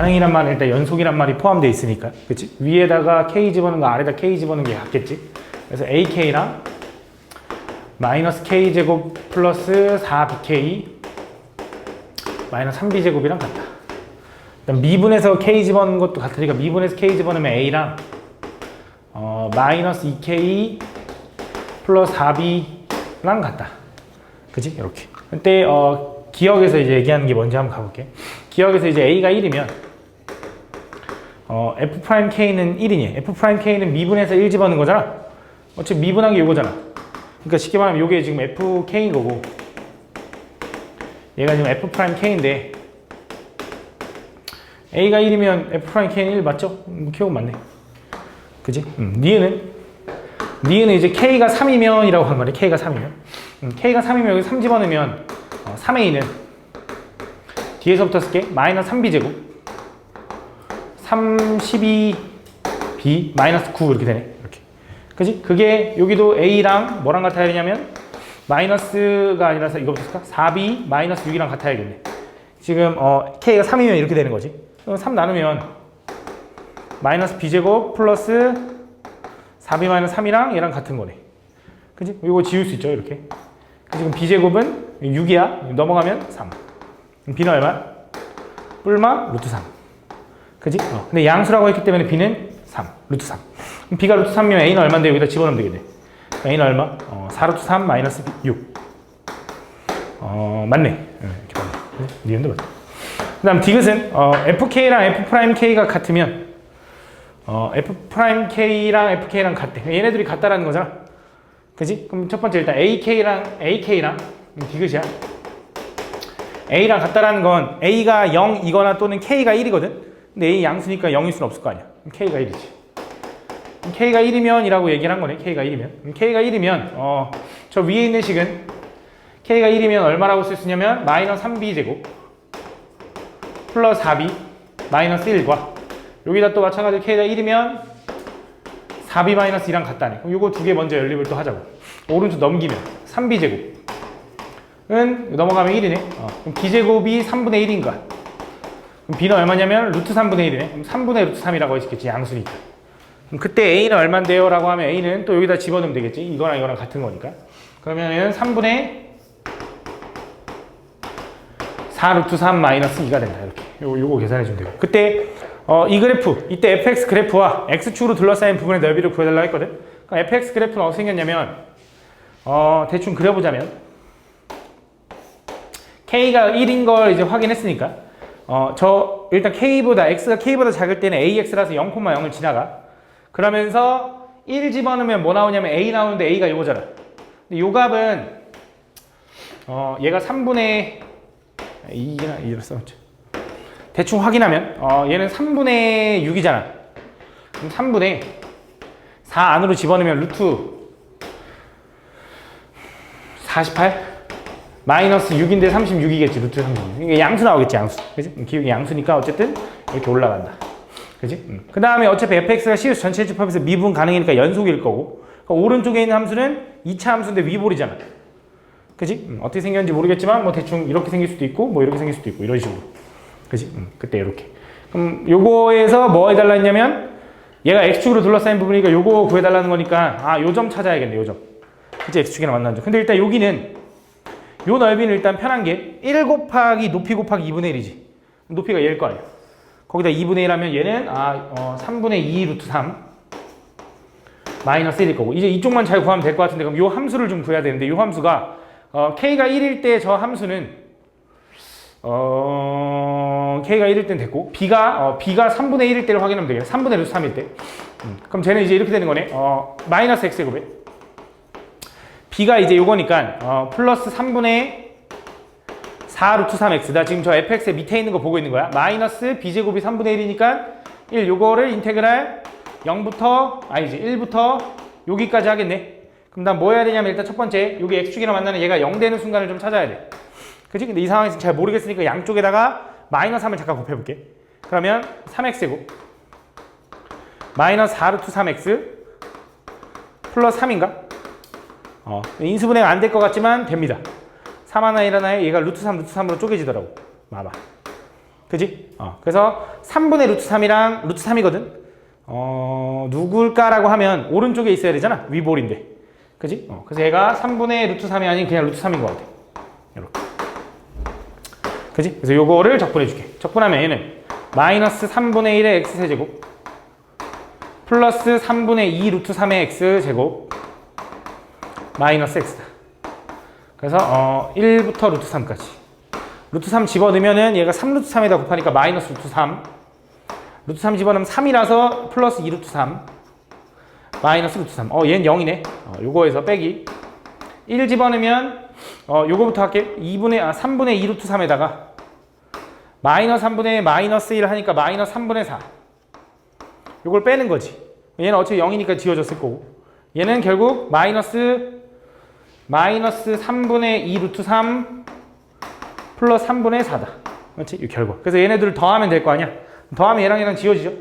가능이란 말은 일단 연속이란 말이 포함되어 있으니까. 그치? 위에다가 k 집어넣은 거 아래다 k 집어넣은 게 같겠지? 그래서 ak랑 마이너스 k제곱 플러스 4bk 마이너스 3b제곱이랑 같다. 일단 미분에서 k 집어넣은 것도 같으니까 미분에서 k 집어넣으면 a랑 마이너스 2k 플러스 4b랑 같다. 그치? 이렇게. 그때 기억에서 이제 얘기하는 게 뭔지 한번 가볼게. 기억에서 이제 a가 1이면 f'k는 1이니 f'k는 미분에서 1 집어넣는 거잖아. 어차피 미분한 게 요거잖아. 그러니까 쉽게 말하면 요게 지금 fk인 거고 얘가 지금 f'k인데 a가 1이면 f'k는 1 맞죠? 기억은 맞네. 그지? 니은은 이제 k가 3이면 이라고 한 거네. k가 3이면 k가 3이면 여기 3 집어넣으면 3a는 뒤에서부터 쓸게. 마이너스 3b제곱 32b 마이너스 9 이렇게 되네. 이렇게. 그지? 그게 여기도 a랑 뭐랑 같아야 되냐면 마이너스가 아니라서 이거부터 쓸까? 4b 마이너스 6이랑 같아야겠네. 지금 k가 3이면 이렇게 되는 거지. 그럼 3 나누면 마이너스 b제곱 플러스 4b 마이너스 3이랑 얘랑 같은 거네. 그지? 이거 지울 수 있죠, 이렇게. 지금 b제곱은 6이야. 넘어가면 3. 그럼 b는 얼마? 뿔마 루트 3. 그지? 근데 양수라고 했기 때문에 b는 3, 루트 3. 그럼 b가 루트 3이면 a는 얼마인데 여기다 집어넣으면 되겠네. a는 얼마? 4 루트 3 마이너스 6. 맞네. 이렇게 맞네. 니은도 맞네. 그 다음 디귿은 fk랑 f'k가 같으면 f'k랑 fk랑 같대. 얘네들이 같다라는 거잖아. 그지? 그럼 첫 번째 일단 ak랑 디귿이야. a랑 같다라는 건 a가 0이거나 또는 k가 1이거든. 근데 a 양수니까 0일 수는 없을 거 아니야. 그럼 k가 1이지. 그럼 k가 1이면 이라고 얘기를 한 거네. k가 1이면. 그럼 k가 1이면 저 위에 있는 식은 k가 1이면 얼마라고 쓸 수 있냐면 마이너스 3b제곱 플러스 4b 마이너스 1과 여기다 또 마찬가지로 k가 1이면 4b 마이너스 2랑 같다네. 그럼 요거 두 개 먼저 연립을 또 하자고. 오른쪽 넘기면 3b제곱은 넘어가면 1이네. 그럼 b제곱이 3분의 1인 거야. 그럼 b는 얼마냐면 루트 3분의 1이네. 그럼 3분의 루트 3이라고 했겠지. 양수니까. 그럼 그때 a는 얼만데요? 라고 하면 a는 또 여기다 집어넣으면 되겠지. 이거랑 이거랑 같은 거니까. 그러면은 3분의 4 루트 3 마이너스 2가 된다. 이렇게. 요거 계산해 주면 되고. 그때 이 그래프, 이때 fx 그래프와 x축으로 둘러싸인 부분의 넓이를 구해달라고 했거든. 그럼 fx 그래프는 어떻게 생겼냐면 대충 그려보자면 k가 1인 걸 이제 확인했으니까 일단 x가 k보다 작을 때는 ax라서 0,0을 지나가. 그러면서 1 집어넣으면 뭐 나오냐면 a 나오는데 a가 요거잖아. 근데 요 값은 얘가 3분의 2나 2로 써놓자. 대충 확인하면 얘는 3분의 6이잖아. 그럼 3분의 4 안으로 집어넣으면 루트 48? 마이너스 6인데 36이겠지. 루트 36. 이게 양수 나오겠지. 양수. 그치? 기울기 양수니까 어쨌든 이렇게 올라간다. 그치? 그 다음에 어차피 fx가 시우스 전체 집합에서 미분 가능이니까 연속일 거고, 그러니까 오른쪽에 있는 함수는 2차 함수인데 위볼이잖아. 그치? 어떻게 생겼는지 모르겠지만 뭐 대충 이렇게 생길 수도 있고 뭐 이렇게 생길 수도 있고 이런 식으로. 그치? 그때 이렇게. 그럼 요거에서 뭐 해달라 했냐면 얘가 x축으로 둘러싸인 부분이니까 요거 구해달라는 거니까 요 점 찾아야겠네. 요 점. 그치? x축이랑 만나는 점. 근데 일단 여기는 요 넓이는 일단 편한 게 1 곱하기 높이 곱하기 2분의 1이지. 높이가 얘일 거 아니야. 거기다 2분의 1 하면 얘는 3분의 2 루트 3 마이너스 1일 거고. 이제 이쪽만 잘 구하면 될 것 같은데 그럼 요 함수를 좀 구해야 되는데 요 함수가 k가 1일 때 저 함수는 k가 1일 때는 됐고 b가 3분의 1일 때를 확인하면 되겠네. 3분의 루트 3일 때. 그럼 쟤는 이제 이렇게 되는 거네. 마이너스 x제곱에 b가 이제 요거니까 플러스 3분의 4 루트 3x다. 지금 저 fx의 밑에 있는 거 보고 있는 거야. 마이너스 b제곱이 3분의 1이니까 1 요거를 인테그랄 0부터 아니지 1부터 여기까지 하겠네. 그럼 난 뭐 해야 되냐면 일단 첫 번째 여기 x축이랑 만나는 얘가 0 되는 순간을 좀 찾아야 돼. 그치? 근데 이 상황에서 잘 모르겠으니까 양쪽에다가 마이너스 3을 잠깐 곱해볼게. 그러면 3x제곱 마이너스 4 루트 3x 플러스 3인가? 인수분해가 안 될 것 같지만 됩니다. 3 하나 1 하나에 얘가 루트 3 루트 3으로 쪼개지더라고. 봐봐. 그지? 그래서 3분의 루트 3이랑 루트 3이거든. 누굴까라고 하면 오른쪽에 있어야 되잖아. 위볼인데. 그지? 그래서 얘가 3분의 루트 3이 아닌 그냥 루트 3인 것 같아. 이렇게. 그지? 그래서 요거를 적분해 줄게. 적분하면 얘는 마이너스 3분의 1의 x세제곱 플러스 3분의 2 루트 3의 x제곱 마이너스 x다. 그래서 1부터 루트 3까지. 루트 3 집어넣으면은 얘가 3 루트 3에다 곱하니까 마이너스 루트 3. 루트 3 집어넣으면 3이라서 플러스 2 루트 3. 마이너스 루트 3. 얘는 0이네. 요거에서 빼기. 1 집어넣으면 요거부터 할게. 3분의 2 루트 3에다가 마이너스 3분의 마이너스 1 하니까 마이너스 3분의 4. 요걸 빼는 거지. 얘는 어차피 0이니까 지워졌을 거고. 얘는 결국 마이너스 3분의 2 루트 3 플러스 3분의 4다. 그렇지? 이 결과. 그래서 얘네들을 더하면 될 거 아니야? 더하면 얘랑 지워지죠?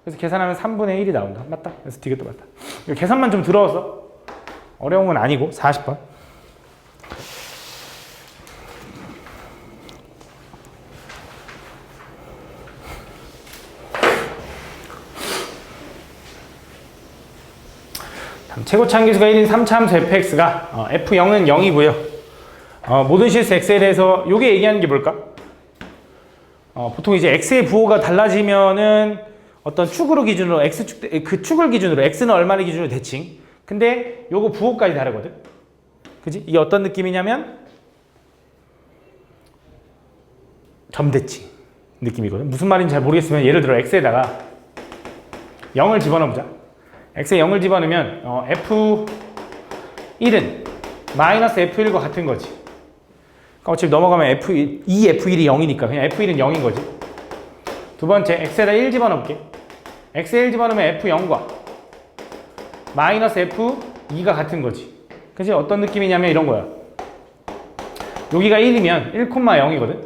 그래서 계산하면 3분의 1이 나온다. 맞다? 그래서 되게 또 맞다. 계산만 좀 들어왔어. 어려운 건 아니고. 40번. 최고차 함수가 1인 3차 함수 fx가 f0은 0이고요. 모든 실수 x에 대해서 요게 얘기하는 게 뭘까? 보통 이제 x의 부호가 달라지면은 어떤 축으로 기준으로 x축 그 축을 기준으로 x는 얼마를 기준으로 대칭. 근데 요거 부호까지 다르거든. 그지? 이게 어떤 느낌이냐면 점대칭 느낌이거든. 무슨 말인지 잘 모르겠으면 예를 들어 x에다가 0을 집어넣어 보자. x에 0을 집어넣으면 f1은 마이너스 f1과 같은 거지. 그러니까 어차피 넘어가면 이 f1이 0이니까 그냥 f1은 0인 거지. 두 번째, x에다 1 집어넣을게. x에 1 집어넣으면 f0과 마이너스 f2가 같은 거지. 그치? 어떤 느낌이냐면 이런 거야. 여기가 1이면 1,0이거든.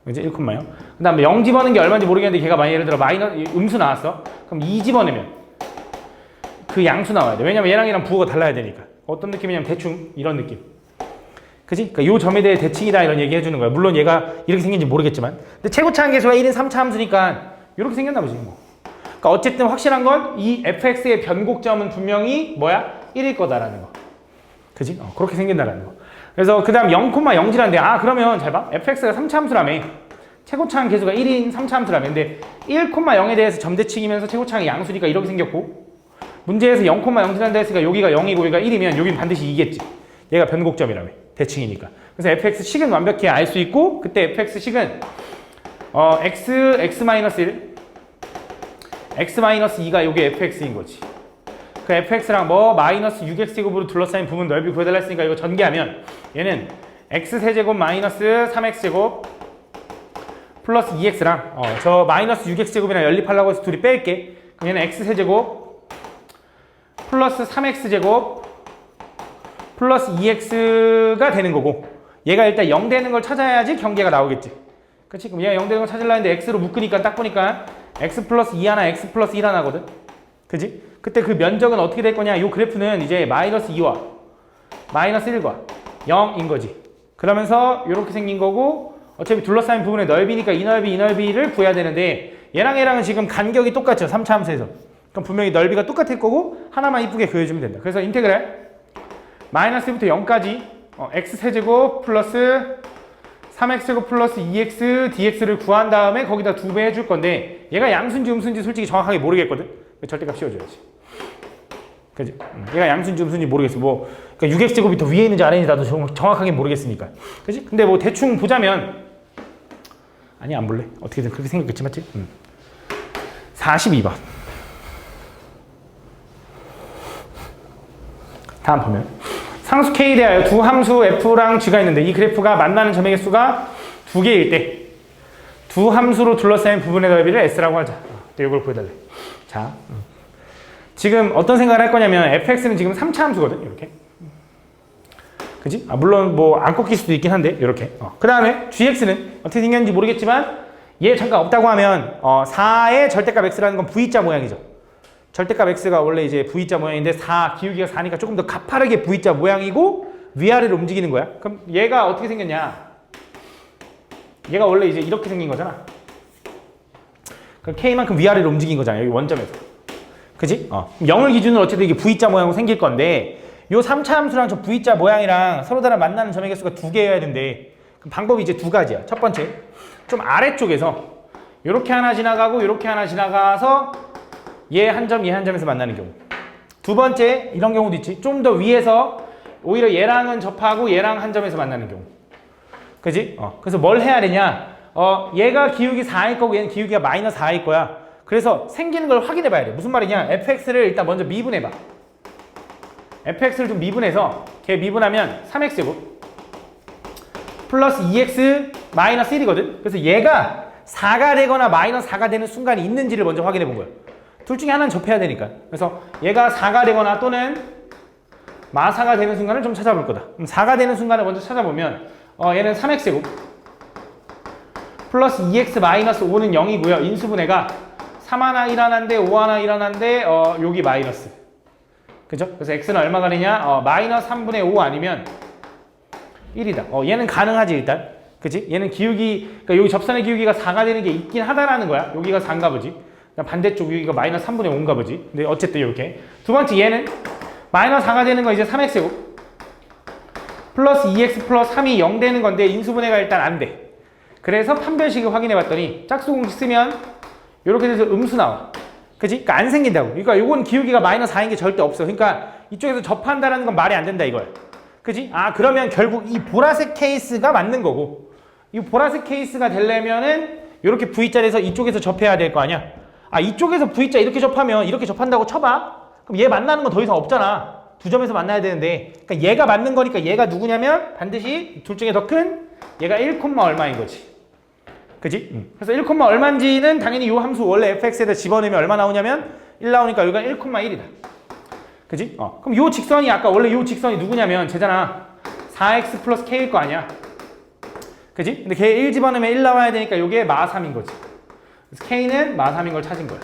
그치? 1,0. 그 다음에 0 집어넣은 게 얼마인지 모르겠는데 걔가 만약 예를 들어 음수 나왔어. 그럼 2 집어넣으면 그 양수 나와야 돼. 왜냐면 얘랑 부호가 달라야 되니까. 어떤 느낌이냐면 대충 이런 느낌. 그지? 그러니까 요 점에 대해 대칭이다 이런 얘기 해주는 거야. 물론 얘가 이렇게 생긴지 모르겠지만. 근데 최고차 함계수가 1인 3차 함수니까 이렇게 생겼나 보지 뭐. 그러니까 어쨌든 확실한 건 이 fx의 변곡점은 분명히 뭐야? 1일 거다라는 거. 그지? 그렇게 생긴다라는 거. 그래서 그 다음 0,0지라는데 그러면 잘 봐. fx가 3차 함수라며. 최고차 함계수가 1인 3차 함수라며. 근데 1,0에 대해서 점대칭이면서 최고차항이 양수니까 이렇게 생겼고 문제에서 0,0이라는 데 했으니까 여기가 0이고 여기가 1이면 여기는 반드시 2겠지. 얘가 변곡점이라며. 대칭이니까. 그래서 fx식은 완벽히 알 수 있고 그때 fx식은 x-1 x-2가 요게 fx인 거지. 그 fx랑 마이너스 6x제곱으로 둘러싸인 부분 넓이 구해달라 했으니까 이거 전개하면 얘는 x세제곱 마이너스 3x제곱 플러스 2x랑 저 마이너스 6x제곱이랑 연립하려고 해서 둘이 뺄게. 그럼 얘는 x세제곱 플러스 3x제곱 플러스 2x가 되는 거고 얘가 일단 0 되는 걸 찾아야지 경계가 나오겠지. 그치? 그럼 얘가 0 되는 걸 찾으려 했는데 x로 묶으니까 딱 보니까 x 플러스 2 하나 x 플러스 1 하나거든. 그치? 그때 그 면적은 어떻게 될 거냐? 이 그래프는 이제 마이너스 2와 마이너스 1과 0인 거지. 그러면서 이렇게 생긴 거고 어차피 둘러싸인 부분의 넓이니까 이 넓이를 구해야 되는데 얘랑은 지금 간격이 똑같죠. 3차 함수에서. 그럼 분명히 넓이가 똑같을 거고 하나만 이쁘게 그려주면 된다. 그래서 인테그랄 마이너스 1부터 0까지 x세제곱 플러스 3x제곱 플러스 2x dx를 구한 다음에 거기다 2배 해줄 건데 얘가 양수인지 음수인지 솔직히 정확하게 모르겠거든. 절대값 씌워줘야지. 그지? 얘가 양수인지 음수인지 모르겠어. 그러니까 6x제곱이 더 위에 있는지 아래 있는지 나도 정확하게 모르겠으니까. 그지? 근데 대충 보자면 아니 안 볼래. 어떻게든 그렇게 생겼겠지 맞지? 42번. 다음 보면 상수 K에 대하여 두 함수 F랑 G가 있는데 이 그래프가 만나는 점의 개수가 2개일 때 두 함수로 둘러싸인 부분의 넓이를 S라고 하자. 또 이걸 보여달래. 자, 지금 어떤 생각을 할 거냐면 fx는 지금 3차 함수거든. 이렇게. 그지? 물론 안 꺾일 수도 있긴 한데 이렇게. 그 다음에 gx는 어떻게 생겼는지 모르겠지만 얘 잠깐 없다고 하면 4의 절대값 x라는 건 V자 모양이죠. 절대값 x가 원래 이제 V자 모양인데 4 기울기가 4니까 조금 더 가파르게 V자 모양이고 위아래로 움직이는 거야. 그럼 얘가 어떻게 생겼냐? 얘가 원래 이제 이렇게 생긴 거잖아. 그 K만큼 위아래로 움직인 거잖아. 여기 원점에서. 그지? 0을 기준으로 어쨌든 이게 V자 모양으로 생길 건데 요 3차 함수랑 저 V자 모양이랑 서로 다른 만나는 점의 개수가 2개여야 된대. 그럼 방법이 이제 두 가지야. 첫 번째, 좀 아래쪽에서 요렇게 하나 지나가고 요렇게 하나 지나가서 얘 한 점, 얘 한 점에서 만나는 경우. 두 번째, 이런 경우도 있지. 좀 더 위에서 오히려 얘랑은 접하고 얘랑 한 점에서 만나는 경우. 그지? 그래서 뭘 해야 되냐? 얘가 기울기 4일 거고 얘는 기울기가 마이너스 4일 거야. 그래서 생기는 걸 확인해 봐야 돼. 무슨 말이냐? fx를 일단 먼저 미분해 봐. fx를 좀 미분해서 걔 미분하면 3x제곱 플러스 2x 마이너스 1이거든. 그래서 얘가 4가 되거나 마이너스 4가 되는 순간이 있는지를 먼저 확인해 본 거야. 둘 중에 하나는 접해야 되니까. 그래서 얘가 4가 되거나 또는 마4가 되는 순간을 좀 찾아볼 거다. 그럼 4가 되는 순간을 먼저 찾아보면 얘는 3x제곱 플러스 2x 마이너스 5는 0이고요. 인수분해가 3 하나 1 하나인데 5 하나 1 하나인데 여기 마이너스. 그죠? 그래서 x는 얼마가 되냐? 마이너스 3분의 5 아니면 1이다. 얘는 가능하지 일단. 그치? 얘는 기울기, 그러니까 여기 접선의 기울기가 4가 되는 게 있긴 하다라는 거야. 여기가 4인가 보지. 반대쪽 여기가 마이너스 3분의 5인가 보지. 근데 어쨌든 이렇게. 두 번째 얘는 마이너스 4가 되는 거 이제 3x제곱 플러스 2x 플러스 3이 0 되는 건데 인수분해가 일단 안 돼. 그래서 판별식을 확인해 봤더니 짝수 공식 쓰면 이렇게 돼서 음수 나와. 그치? 그러니까 안 생긴다고. 그러니까 요건 기울기가 마이너스 4인 게 절대 없어. 그러니까 이쪽에서 접한다라는 건 말이 안 된다 이거야. 그치? 그러면 결국 이 보라색 케이스가 맞는 거고 이 보라색 케이스가 되려면은 이렇게 V자에서 이쪽에서 접해야 될 거 아니야? 이쪽에서 V자 이렇게 접하면 이렇게 접한다고 쳐봐. 그럼 얘 만나는 건 더 이상 없잖아. 두 점에서 만나야 되는데 그러니까 얘가 맞는 거니까 얘가 누구냐면 반드시 둘 중에 더 큰 얘가 1, 얼마인 거지. 그지? 그래서 1, 얼마인지는 당연히 이 함수 원래 fx에다 집어넣으면 얼마 나오냐면 1 나오니까 여기가 1,1이다. 그지? 그럼 이 직선이 아까 원래 이 직선이 누구냐면 쟤잖아. 4x 플러스 k일 거 아니야. 그지? 근데 걔 1 집어넣으면 1 나와야 되니까 이게 마3인 거지. 그래서 k는 마3인 걸 찾은 거야.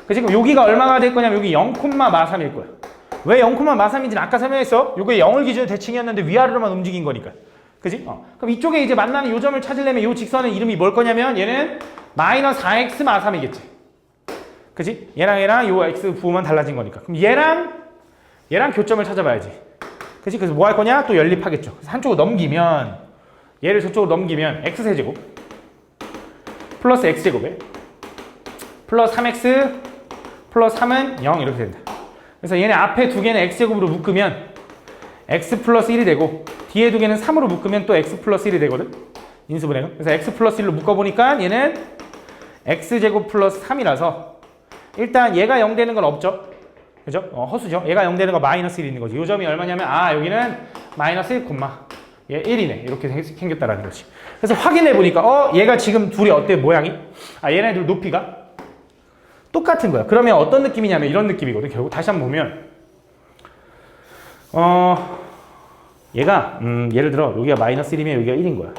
그지? 그럼 여기가 얼마가 될 거냐면 여기 0, 마3일 거야. 왜 0, 마3인지는 아까 설명했어. 요게 0을 기준으로 대칭이었는데 위아래로만 움직인 거니까. 그지? 그럼 이쪽에 이제 만나는 요 점을 찾으려면 요 직선은 이름이 뭘 거냐면 얘는 마이너스 4x 마3이겠지. 그지? 얘랑 요 x 부호만 달라진 거니까. 그럼 얘랑 교점을 찾아봐야지. 그지? 그래서 뭐 할 거냐? 또 연립하겠죠. 그래서 한쪽으로 넘기면 얘를 저쪽으로 넘기면 x세제곱 플러스 x제곱에 플러스 3x 플러스 3은 0 이렇게 된다. 그래서 얘네 앞에 두 개는 x제곱으로 묶으면 x 플러스 1이 되고 뒤에 두 개는 3으로 묶으면 또 x 플러스 1이 되거든. 인수분해가. 그래서 x 플러스 1로 묶어보니까 얘는 x제곱 플러스 3이라서 일단 얘가 0 되는 건 없죠. 그죠? 허수죠. 얘가 0 되는 거 마이너스 1 있는 거지. 요 점이 얼마냐면 여기는 마이너스 1, 얘 1이네. 이렇게 생겼다라는 거지. 그래서 확인해 보니까 얘가 지금 둘이 어때 모양이? 얘네들 높이가 똑같은 거야. 그러면 어떤 느낌이냐면 이런 느낌이거든. 결국 다시 한번 보면 얘가 예를 들어 여기가 마이너스 1이면 여기가 1인 거야.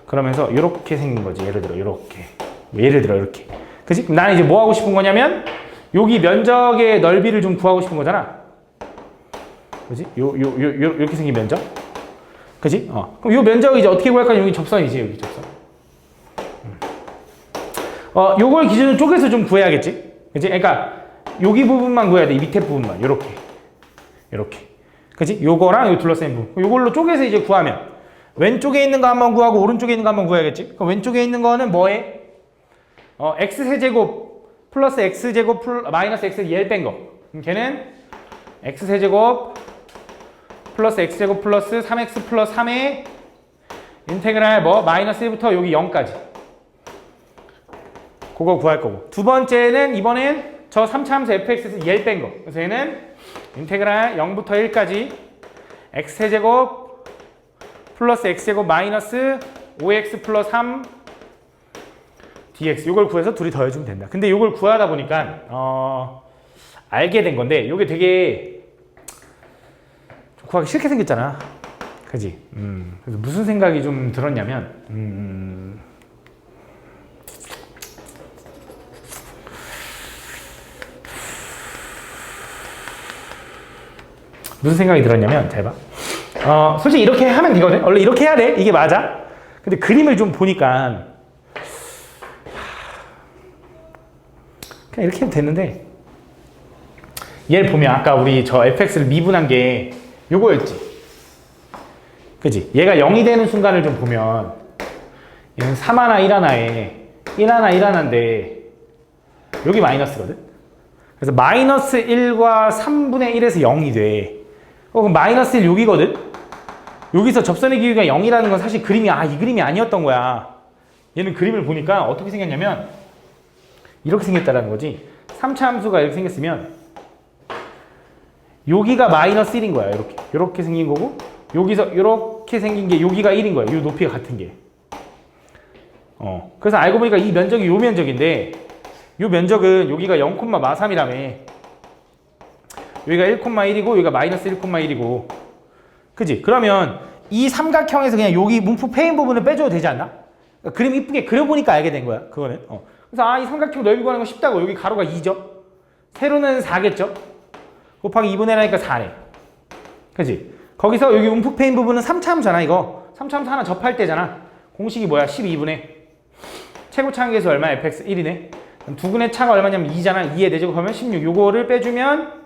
그러면서 이렇게 생긴 거지. 예를 들어 이렇게. 그치? 그럼 나는 이제 뭐 하고 싶은 거냐면 여기 면적의 넓이를 좀 구하고 싶은 거잖아. 그지? 이렇게 생긴 면적. 그지? 그럼 요 면적을 이제 어떻게 구할 거냐? 여기 접선이지. 여기 접선. 요걸 기준으로 쪼개서 좀 구해야겠지? 그치? 그러니까 여기 부분만 구해야 돼. 이 밑에 부분만. 요렇게. 그치? 요거랑 요 둘러싸인 부분. 요걸로 쪼개서 이제 구하면 왼쪽에 있는 거 한번 구하고 오른쪽에 있는 거 한번 구해야겠지? 그럼 왼쪽에 있는 거는 뭐해? x세제곱 플러스 x제곱 마이너스 x 얘를 뺀 거. 그럼 걔는 x세제곱 플러스 x제곱 플러스 3x 플러스 3의 인테그랄 마이너스 1부터 여기 0까지. 그거 구할 거고. 두 번째는 이번엔 저 3차 함수 fx에서 얘를 뺀 거. 그래서 얘는 인테그랄 0부터 1까지 x세제곱 플러스 x제곱 마이너스 5x 플러스 3 dx. 이걸 구해서 둘이 더해주면 된다. 근데 이걸 구하다 보니까 알게 된 건데 이게 되게 구하기 싫게 생겼잖아. 그지? 그래서 무슨 생각이 좀 들었냐면 무슨 생각이 들었냐면 잘 봐. 솔직히 이렇게 하면 되거든. 원래 이렇게 해야 돼. 이게 맞아. 근데 그림을 좀 보니까 그냥 이렇게 해도 되는데 얘를 보면 아까 우리 저 fx를 미분한 게 요거였지. 그지? 얘가 0이 되는 순간을 좀 보면 얘는 3하나 1하나에 1하나 1하나인데 여기 마이너스거든? 그래서 마이너스 1과 3분의 1에서 0이 돼. 그럼 마이너스 1 여기거든? 여기서 접선의 기울기가 0이라는 건 사실 그림이 이 그림이 아니었던 거야. 얘는 그림을 보니까 어떻게 생겼냐면 이렇게 생겼다라는 거지. 3차 함수가 이렇게 생겼으면 여기가 마이너스 1인 거야. 이렇게 생긴 거고 여기서 이렇게 생긴 게 여기가 1인 거야. 이 높이가 같은 게. 그래서 알고 보니까 이 면적이 요 면적인데 이 면적은 여기가 0,3이라며. 여기가 1,1이고 여기가 마이너스 1,1이고. 그지? 그러면 이 삼각형에서 그냥 여기 문프 패인 부분을 빼줘도 되지 않나? 그러니까 그림 이쁘게 그려보니까 알게 된 거야. 그거는. 그래서 이 삼각형 넓이 구하는 거 쉽다고. 여기 가로가 2죠? 세로는 4겠죠? 곱하기 2분의 1하니까 4네. 그지? 거기서 여기 움푹 패인 부분은 3차 함수잖아, 이거. 3차 함수 하나 접할 때잖아. 공식이 뭐야? 12분의. 최고차 한계수 얼마야? fx 1이네. 두근의 차가 얼마냐면 2잖아. 2에 4제곱 하면 16. 요거를 빼주면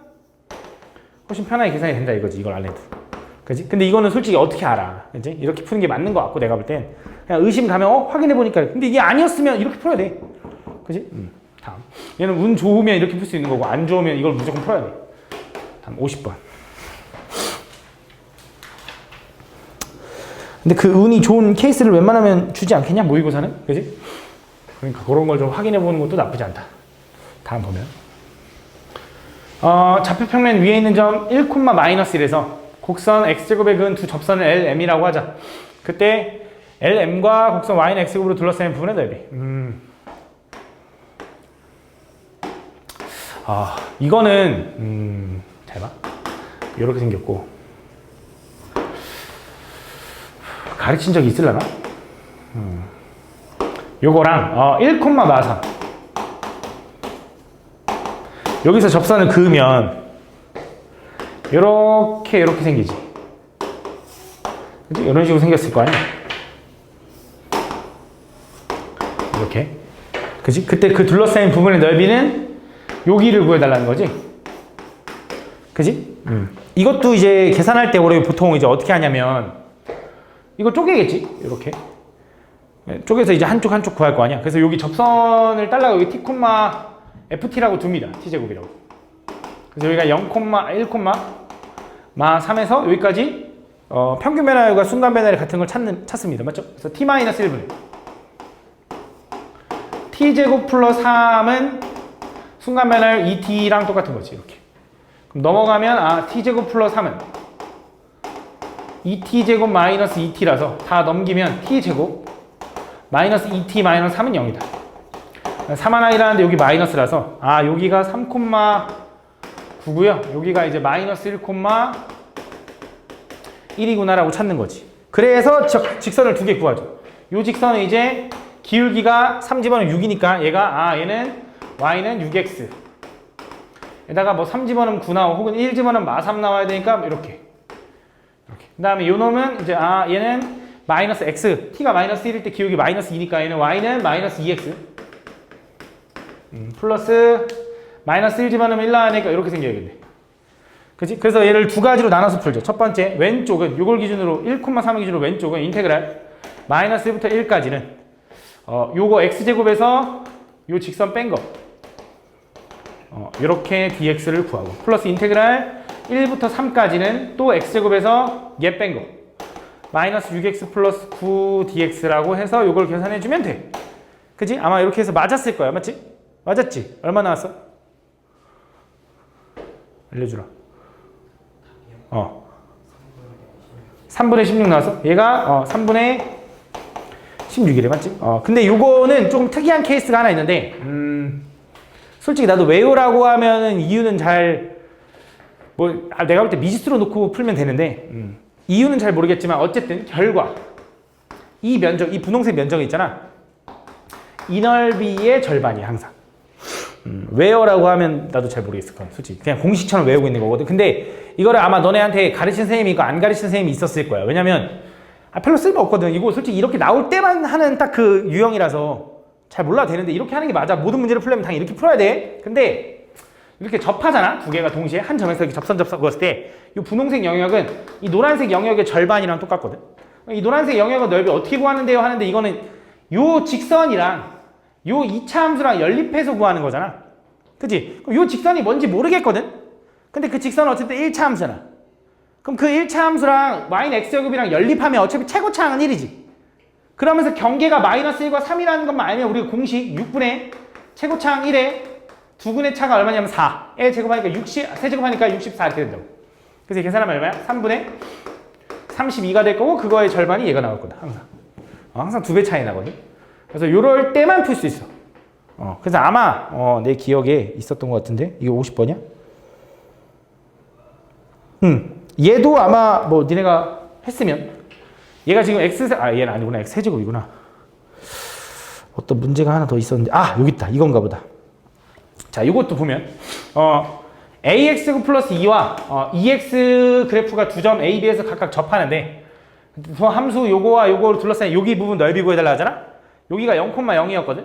훨씬 편하게 계산이 된다 이거지. 이걸 알래도. 그지? 근데 이거는 솔직히 어떻게 알아? 그지? 이렇게 푸는 게 맞는 것 같고, 내가 볼 땐. 그냥 의심 가면, 확인해보니까. 근데 이게 아니었으면 이렇게 풀어야 돼. 그지? 다음. 얘는 운 좋으면 이렇게 풀 수 있는 거고, 안 좋으면 이걸 무조건 풀어야 돼. 다음, 50번. 근데 그 운이 좋은 케이스를 웬만하면 주지 않겠냐? 모의고사는? 그지? 그러니까 그런 걸 좀 확인해보는 것도 나쁘지 않다. 다음 보면. 좌표평면 위에 있는 점 1,-1에서 곡선 x제곱의 근 두 접선을 LM이라고 하자. 그때 LM과 곡선 y는 x제곱으로 둘러싸인 부분의 넓이. 이거는 잘 봐. 이렇게 생겼고 가르친 적이 있으려나? 요거랑 1,43 여기서 접선을 그으면 이렇게 생기지. 그치? 이런 식으로 생겼을 거 아니야? 이렇게. 그치? 그때 그 둘러싸인 부분의 넓이는 여기를 구해달라는 거지. 그치? 이것도 이제 계산할 때 우리 보통 이제 어떻게 하냐면 이거 쪼개겠지? 이렇게. 쪼개서 이제 한쪽 구할 거 아니야? 그래서 여기 접선을 딸라고 여기 t, ft라고 둡니다. t제곱이라고. 그래서 여기가 0,1,3에서 여기까지 평균 변화율과 순간 변화율 같은 걸 찾습니다. 맞죠? 그래서 t-1분의 t제곱 플러스 3은 순간 변화율 2t랑 똑같은 거지. 이렇게. 그럼 넘어가면 t제곱 플러스 3은 2t제곱 마이너스 2t라서 다 넘기면 t제곱 마이너스 2t 마이너스 3은 0이다. 3하나이라는데 여기 마이너스라서 여기가 3,9고요. 여기가 이제 마이너스 1,1이구나라고 찾는 거지. 그래서 직선을 두 개 구하죠. 요 직선은 이제 기울기가 3집어넣으면 6이니까 얘는 y는 6x 에다가 뭐 3집어넣으면 9 나오고 혹은 1집어넣으면 마3 나와야 되니까 이렇게. 그 다음에 요 놈은 이제 얘는 마이너스 x t가 마이너스 1일 때 기울기 마이너스 2니까 얘는 y는 마이너스 2x 플러스 마이너스 1 집어넣으면 1 나와야 되니까 이렇게 생겨야겠네. 그치? 그래서 얘를 두 가지로 나눠서 풀죠. 첫 번째 왼쪽은 요걸 기준으로 1,3을 기준으로 왼쪽은 인테그랄 마이너스 1부터 1까지는 요거 x제곱에서 요 직선 뺀 거 이렇게 dx를 구하고 플러스 인테그랄 1부터 3까지는 또 x제곱에서 얘 뺀 거 마이너스 6x 플러스 9dx라고 해서 요걸 계산해주면 돼. 그치? 아마 이렇게 해서 맞았을 거야. 맞지? 맞았지? 얼마 나왔어? 알려주라. 3분의 16 나왔어? 얘가 3분의 16이래. 맞지? 근데 요거는 조금 특이한 케이스가 하나 있는데 솔직히 나도 왜요라고 하면은 이유는 잘 내가 볼 때 미지수로 놓고 풀면 되는데 이유는 잘 모르겠지만 어쨌든 결과 이 면적, 이 분홍색 면적이 있잖아. 이 넓이의 절반이야 항상. 왜요라고 하면 나도 잘 모르겠을 거야. 솔직히 그냥 공식처럼 외우고 있는 거거든. 근데 이거를 아마 너네한테 가르친 선생님이 있고 안 가르친 선생님이 있었을 거야. 왜냐면 별로 쓸모 없거든. 이거 솔직히 이렇게 나올 때만 하는 딱 그 유형이라서 잘 몰라도 되는데 이렇게 하는 게 맞아. 모든 문제를 풀려면 당연히 이렇게 풀어야 돼. 근데 이렇게 접하잖아. 두 개가 동시에 한 점에서 이렇게 접선 그었을 때 이 분홍색 영역은 이 노란색 영역의 절반이랑 똑같거든. 이 노란색 영역의 넓이 어떻게 구하는데요? 하는데 이거는 요 직선이랑 요 이차함수랑 연립해서 구하는 거잖아. 그치? 그럼 요 직선이 뭔지 모르겠거든? 근데 그 직선은 어쨌든 1차 함수잖아. 그럼 그 1차 함수랑 마이너스 x제곱이랑 연립하면 어차피 최고차항은 1이지. 그러면서 경계가 마이너스 1과 3이라는 것만 알면 우리가 공식 6분의 최고차항 1에 두근의 차가 얼마냐면 4. 에 제곱하니까 60, 세제곱하니까 64 이렇게 된다고. 그래서 계산하면 얼마야? 3분의 32가 될 거고 그거의 절반이 얘가 나올 거다. 항상. 항상 2배 차이 나거든. 그래서 이럴 때만 풀 수 있어. 그래서 아마 내 기억에 있었던 것 같은데 이게 50번이야? 얘도 아마 뭐 니네가 했으면 얘가 지금 얘는 아니구나. x 세제곱이구나. 어떤 문제가 하나 더 있었는데 여기 있다. 이건가 보다. 자, 이것도 보면 ax 플러스 2와 2x 그래프가 두 점 a, b에서 각각 접하는데 함수 요거와 요거로 둘러싸인 여기 부분 넓이 구해달라 하잖아? 여기가 0,0이었거든?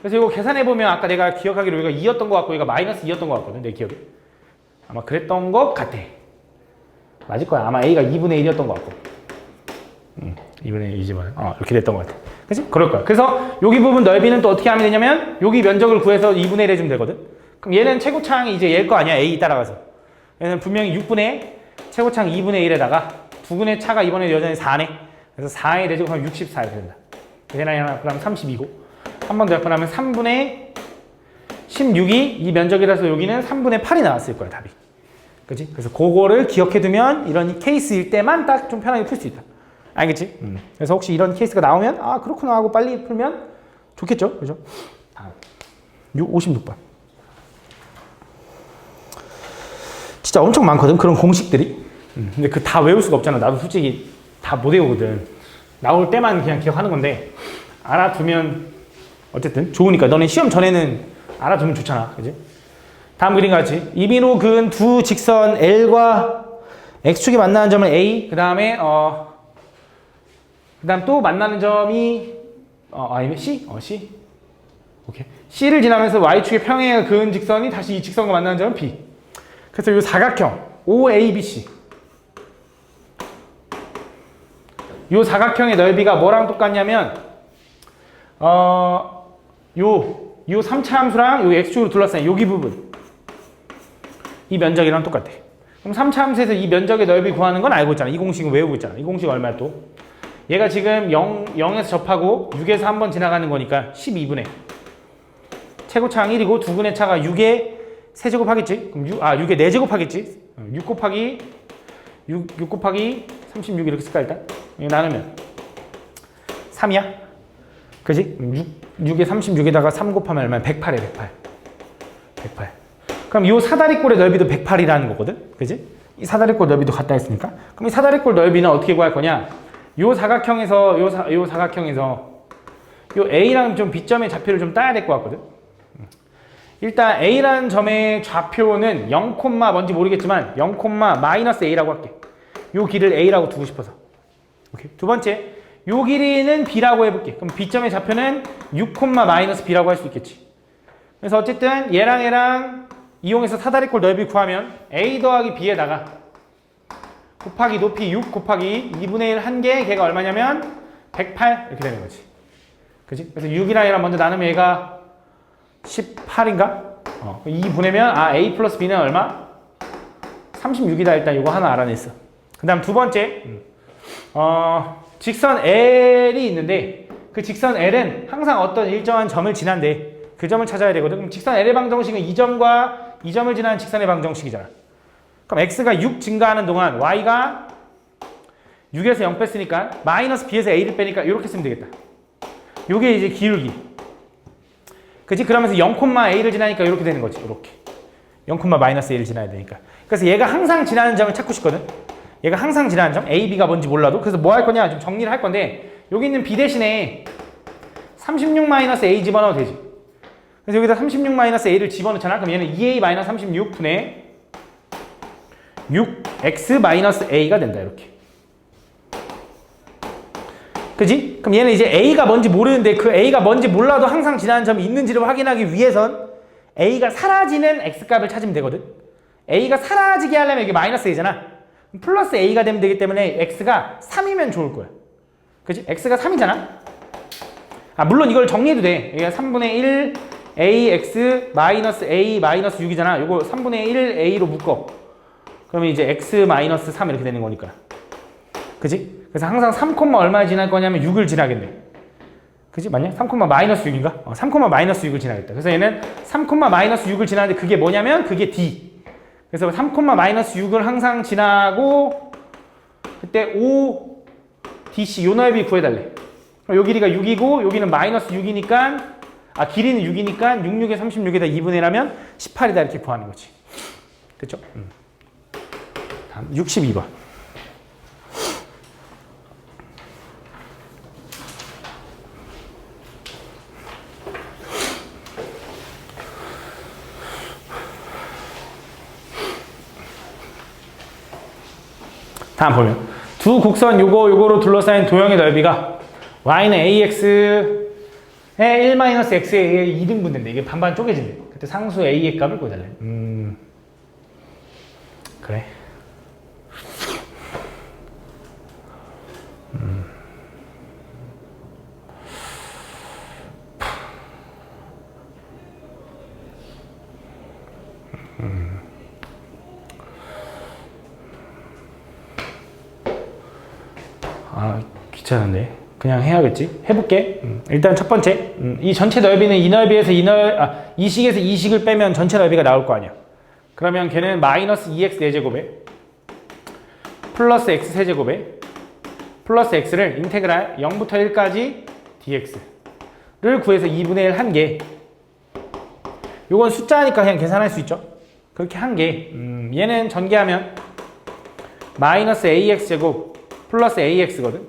그래서 이거 계산해보면 아까 내가 기억하기로 여기가 2였던 것 같고 여기가 마이너스 2였던 것 같거든, 내 기억에. 아마 그랬던 것 같아. 맞을 거야. 아마 a가 2분의 1이었던 것 같고. 2분의 1이지만 이렇게 됐던 것 같아. 그치? 그럴 거야. 그래서 여기 부분 넓이는 또 어떻게 하면 되냐면 여기 면적을 구해서 2분의 1 해주면 되거든? 그럼 얘는 최고차항이 이제 얘일 거 아니야, a 따라가서. 얘는 분명히 6분의 최고차항 2분의 1에다가 두근의 차가 이번에 여전히 4네. 그래서 4에 대제곱하면 64 이렇게 된다. 얘랑 그러면 32고 한 번 더 약분하면 3분의 16이 이 면적이라서 여기는 3분의 8이 나왔을 거야, 답이. 그치? 그래서 그거를 기억해두면 이런 케이스일 때만 딱 좀 편하게 풀 수 있다. 알겠지? 그래서 혹시 이런 케이스가 나오면 그렇구나 하고 빨리 풀면 좋겠죠? 그죠? 56번. 진짜 엄청 많거든, 그런 공식들이. 근데 그 다 외울 수가 없잖아. 나도 솔직히 다 못 외우거든. 나올 때만 그냥 기억하는 건데 알아두면 어쨌든 좋으니까. 너네 시험 전에는 알아두면 좋잖아. 그지? 다음 그림 같이 이비로 그은 두 직선 L과 X축이 만나는 점은 A, 그 다음에 그다음 또 만나는 점이 아니면 C? C? 오케이. C를 지나면서 Y축의 평행에 그은 직선이 다시 이 직선과 만나는 점은 B. 그래서 이 사각형 OABC, 이 사각형의 넓이가 뭐랑 똑같냐면 요 3차 함수랑 요 X축으로 둘러싸인 여기 부분, 이 면적이랑 똑같아. 그럼 3차 함수에서 이 면적의 넓이 구하는 건 알고 있잖아. 이 공식은 외우고 있잖아. 이 공식 얼마야 또? 얘가 지금 0에서 접하고 6에서 한 번 지나가는 거니까 12분의 최고차항 1이고 두근의 차가 6에 세제곱 하겠지? 그럼 6에 4제곱 하겠지? 6 곱하기 36 이렇게 쓸까 일단? 나누면 3이야? 그지? 6에 36에다가 3 곱하면 얼마야? 108에 108. 그럼 이 사다리꼴의 넓이도 108이라는 거거든? 그지? 이 사다리꼴 넓이도 같다 했으니까. 그럼 이 사다리꼴 넓이는 어떻게 구할 거냐? 요 사각형에서 요 A랑 좀 B점의 좌표를 좀 따야 될 것 같거든? 일단 A라는 점의 좌표는 0, 뭔지 모르겠지만 0, 마이너스 A라고 할게. 요 길을 A라고 두고 싶어서. 오케이. 두 번째, 요 길이는 B라고 해볼게. 그럼 B점의 좌표는 6, 마이너스 B라고 할 수 있겠지. 그래서 어쨌든 얘랑 이용해서 사다리꼴 넓이 구하면 A 더하기 B에다가 곱하기 높이 6 곱하기 2분의 1 한 개, 걔가 얼마냐면 108 이렇게 되는 거지. 그치? 그래서 6이랑 얘랑 먼저 나누면 얘가 18인가? 2 보내면 A 플러스 B는 얼마? 36이다. 일단 이거 하나 알아냈어. 그 다음 두 번째, 직선 L이 있는데 그 직선 L은 항상 어떤 일정한 점을 지난대. 그 점을 찾아야 되거든. 그럼 직선 L의 방정식은 이 점과 이 점을 지나는 직선의 방정식이잖아. 그럼 X가 6 증가하는 동안 Y가 6에서 0 뺐으니까 마이너스 B에서 A를 빼니까 이렇게 쓰면 되겠다. 요게 이제 기울기. 그치? 그러면서 0, A를 지나니까 이렇게 되는 거지. 이렇게. 0, 마이너스 A를 지나야 되니까. 그래서 얘가 항상 지나는 점을 찾고 싶거든. 얘가 항상 지나는 점, A, B가 뭔지 몰라도. 그래서 뭐 할 거냐? 좀 정리를 할 건데 여기 있는 B 대신에 36 마이너스 A 집어넣어도 되지. 그래서 여기다 36 마이너스 A를 집어넣잖아. 그럼 얘는 2A 마이너스 36 분의 6X 마이너스 A가 된다. 이렇게. 그지? 그럼 얘는 이제 A가 뭔지 모르는데 그 A가 뭔지 몰라도 항상 지나는 점이 있는지를 확인하기 위해선 A가 사라지는 X값을 찾으면 되거든. A가 사라지게 하려면 이게 마이너스 A잖아. 플러스 A가 되면 되기 때문에 X가 3이면 좋을 거야. 그지? X가 3이잖아. 아, 물론 이걸 정리해도 돼. 여기가 3분의 1 AX 마이너스 A 마이너스 6이잖아. 요거 3분의 1 A로 묶어. 그러면 이제 X 마이너스 3 이렇게 되는 거니까. 그지? 그래서 항상 3, 얼마에 지날 거냐면 6을 지나겠네. 그지? 맞냐? 3, 마이너스 6인가? 3, 마이너스 6을 지나겠다. 그래서 얘는 3, 마이너스 6을 지나는데 그게 뭐냐면 그게 D. 그래서 3, 마이너스 6을 항상 지나고 그때 O, DC 요 넓이 구해달래. 요 길이가 6이고 여기는 마이너스 6이니까 길이는 6이니까 6, 6에 36에다 2분의 1하면 18이다 이렇게 구하는 거지. 됐죠? 다음 62번. 다음 보면 두 곡선 요거로 둘러싸인 도형의 넓이가 y는 ax의 1-x에 2등분 된대. 이게 반반 쪼개진대. 그때 상수 a의 값을 구해달래. 그래. 귀찮은데 그냥 해야겠지. 해볼게. 일단 첫 번째 이 전체 넓이는 이 넓이에서 이 식에서 이 식을 빼면 전체 넓이가 나올 거 아니야. 그러면 걔는 마이너스 2x 4제곱에 플러스 x 세제곱에 플러스 x를 인테그랄 0부터 1까지 dx를 구해서 2분의 1 한 개. 요건 숫자니까 그냥 계산할 수 있죠. 그렇게 한 개. 얘는 전개하면 마이너스 ax 제곱 플러스 ax거든.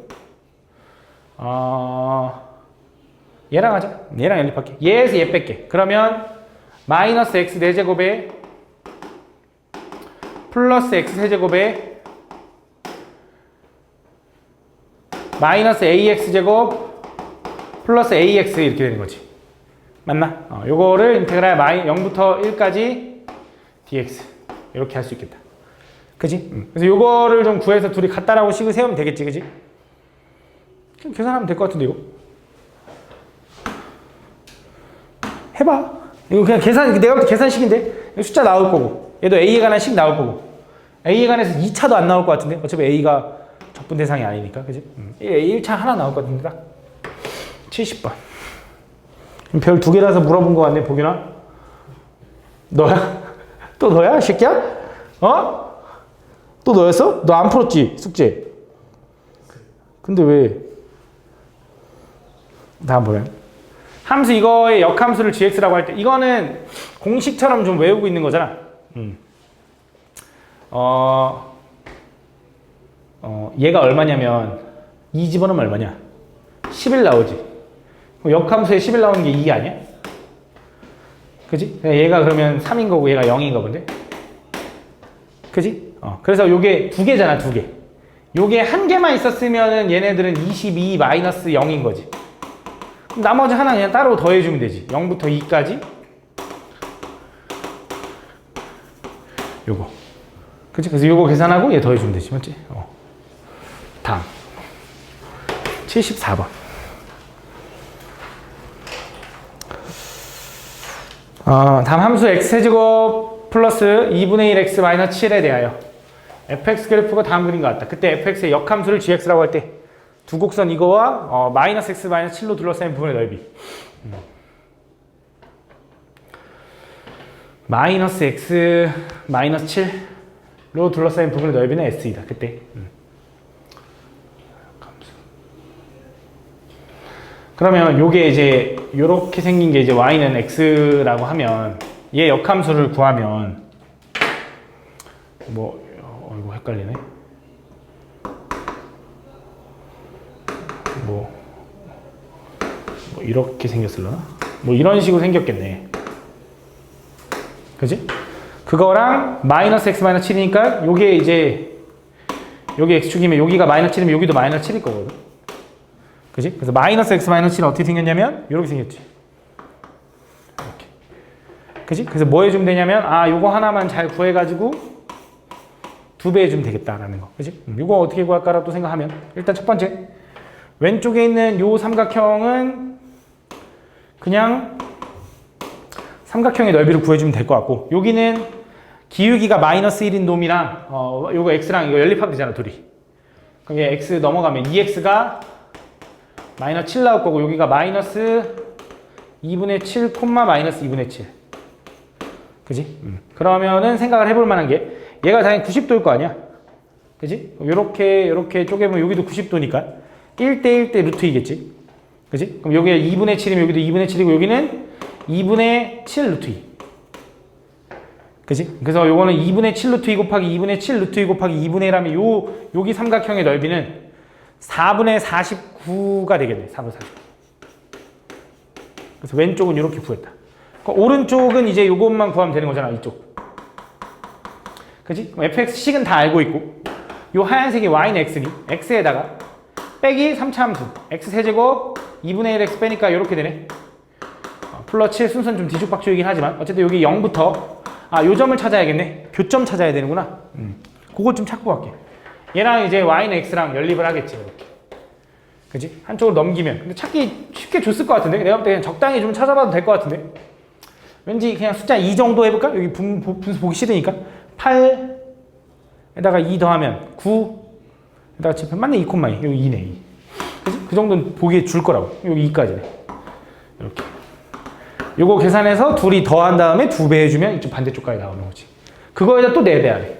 얘랑 하자. 얘랑 연립할게. 얘에서 얘 뺄게. 그러면 마이너스 x 4제곱에 플러스 x 세제곱에 마이너스 ax 제곱 플러스 ax 이렇게 되는 거지. 맞나? 요거를 인테그랄 0부터 1까지 dx 이렇게 할 수 있겠다. 그지? 그래서 요거를 좀 구해서 둘이 같다라고 식을 세우면 되겠지. 그지? 계산하면 될 것 같은데 이거 해봐. 이거 그냥 내가 볼 때 계산식인데 숫자 나올 거고 얘도 A에 관한 식 나올 거고 A에 관해서 2차도 안 나올 것 같은데 어차피 A가 적분 대상이 아니니까. 그지? 1차 하나 나올 것 같은데 딱 70번. 별 2개라서 물어본 것 같네. 보기나 너야? 또 너야? 이 새끼야? 또 너였어? 너 안 풀었지? 숙제. 근데 왜? 다음 보면 함수 이거의 역함수를 gx라고 할 때 이거는 공식처럼 좀 외우고 있는 거잖아. 얘가 얼마냐면 2 집어넣으면 얼마냐? 11 나오지. 역함수에 11 나오는 게 이게 아니야? 그지? 얘가 그러면 3인 거고 얘가 0인가 본데? 그지? 그래서 요게 2개잖아, 2개. 요게 1개만 있었으면은 얘네들은 22 마이너스 0인 거지. 그럼 나머지 하나 그냥 따로 더해주면 되지. 0부터 2까지. 요거. 그치? 그래서 요거 계산하고 얘 더해주면 되지. 맞지? 다음. 74번. 다음 함수 x제곱 플러스 2분의 1x 마이너스 7에 대하여 fx 그래프가 다음 그림과 같다. 그때 fx의 역함수를 gx라고 할 때 두 곡선 이거와 마이너스 x 마이너스 7로 둘러싸인 부분의 넓이 마이너스 x 마이너스 7로 둘러싸인 부분의 넓이는 s이다. 그때 그러면 요게 이제 요렇게 생긴 게 이제 y는 x라고 하면 얘 역함수를 구하면 뭐 이거 헷갈리네. 뭐 이렇게 생겼을려나? 뭐 이런 식으로 생겼겠네. 그지? 그거랑 마이너스 x 마이너스 7이니까 요게 이제 여기 x축이면 여기가 마이너스 7이면 여기도 마이너스 7일 거거든. 그지? 그래서 마이너스 x 마이너스 7은 어떻게 생겼냐면 이렇게 생겼지. 이렇게. 그지? 그래서 뭐 해주면 되냐면 요거 하나만 잘 구해가지고 2배 해주면 되겠다라는 거. 그지? 이거 어떻게 구할까라고 생각하면 일단 첫 번째 왼쪽에 있는 요 삼각형은 그냥 삼각형의 넓이를 구해주면 될 것 같고 여기는 기울기가 마이너스 1인 놈이랑 요거 x랑 이거 연립하면 되잖아 둘이. 그럼 얘 x 넘어가면 2x가 마이너스 7 나올 거고 여기가 마이너스 2분의 7 콤마 마이너스 2분의 7 그지? 그러면은 생각을 해볼 만한 게 얘가 당연히 90도일 거 아니야? 그지? 요렇게 쪼개보면 여기도 90도니까 1대 1대 루트 2겠지? 그지? 그럼 여기가 2분의 7이면 여기도 2분의 7이고 여기는 2분의 7 루트 2 그지? 그래서 요거는 2분의 7 루트 2 곱하기 2분의 7 루트 2 곱하기 2분의 1하면 여기 삼각형의 넓이는 4분의 49가 되겠네. 4분의 49. 그래서 왼쪽은 이렇게 구했다. 그러니까 오른쪽은 이제 요것만 구하면 되는 거잖아. 이쪽. 그지? fx식은 다 알고 있고 요 하얀색이 y는 x니 x에다가 빼기 3차 함수 x 세제곱 2분의 1x 빼니까 이렇게 되네. 플러스 7 순서는 좀 뒤죽박죽이긴 하지만 어쨌든 여기 0부터 요 점을 찾아야겠네. 교점 찾아야 되는구나. 그거 좀 찾고 갈게. 얘랑 이제 y는 x랑 연립을 하겠지. 이렇게. 그지? 한쪽으로 넘기면. 근데 찾기 쉽게 줬을 것 같은데? 내가 볼 때 그냥 적당히 좀 찾아봐도 될 것 같은데? 왠지 그냥 숫자 2 정도 해볼까? 여기 분수 보기 싫으니까. 8에다가 2 더하면 9에다가 7, 맞네 2, 여기 2네. 2. 그지? 그 정도는 보기에 줄 거라고. 여기 2까지네. 이렇게. 요거 계산해서 둘이 더한 다음에 2배 해주면 이쪽 반대쪽까지 나오는 거지. 그거에다 또 4배 하래.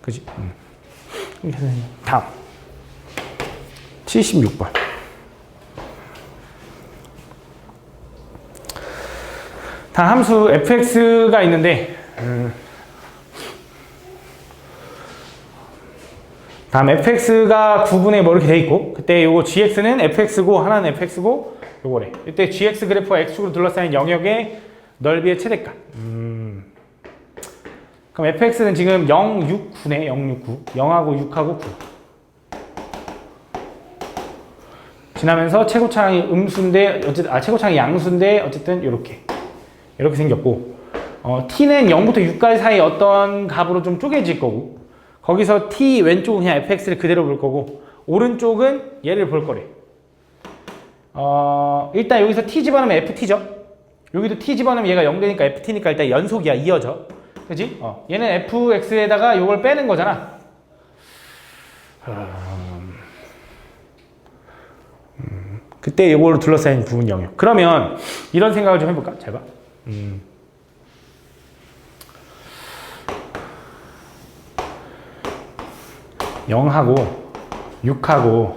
그지? 다음. 76번. 다음 함수 fx가 있는데 다음 fx가 9분의 뭐 이렇게 돼 있고 그때 요거 gx는 fx고 하나는 fx고 요거래. 이때 gx 그래프가 x축으로 둘러싸인 영역의 넓이의 최대값. 그럼 fx는 지금 0, 6, 9네. 0, 6, 9. 0하고 6하고 9. 지나면서 최고차항이 음수인데 어쨌든 최고차항이 양수인데 어쨌든 이렇게 생겼고 t는 0부터 6까지 사이 어떤 값으로 좀 쪼개질 거고 거기서 t 왼쪽은 그냥 fx를 그대로 볼 거고 오른쪽은 얘를 볼 거래. 일단 여기서 t 집어넣으면 ft죠. 여기도 t 집어넣으면 얘가 0 되니까 ft니까 일단 연속이야. 이어져. 그지? 얘는 fx에다가 요걸 빼는 거잖아. 그때 요거로 둘러싸인 부분 영역. 그러면 이런 생각을 좀 해볼까? 잘 봐. 0하고 6하고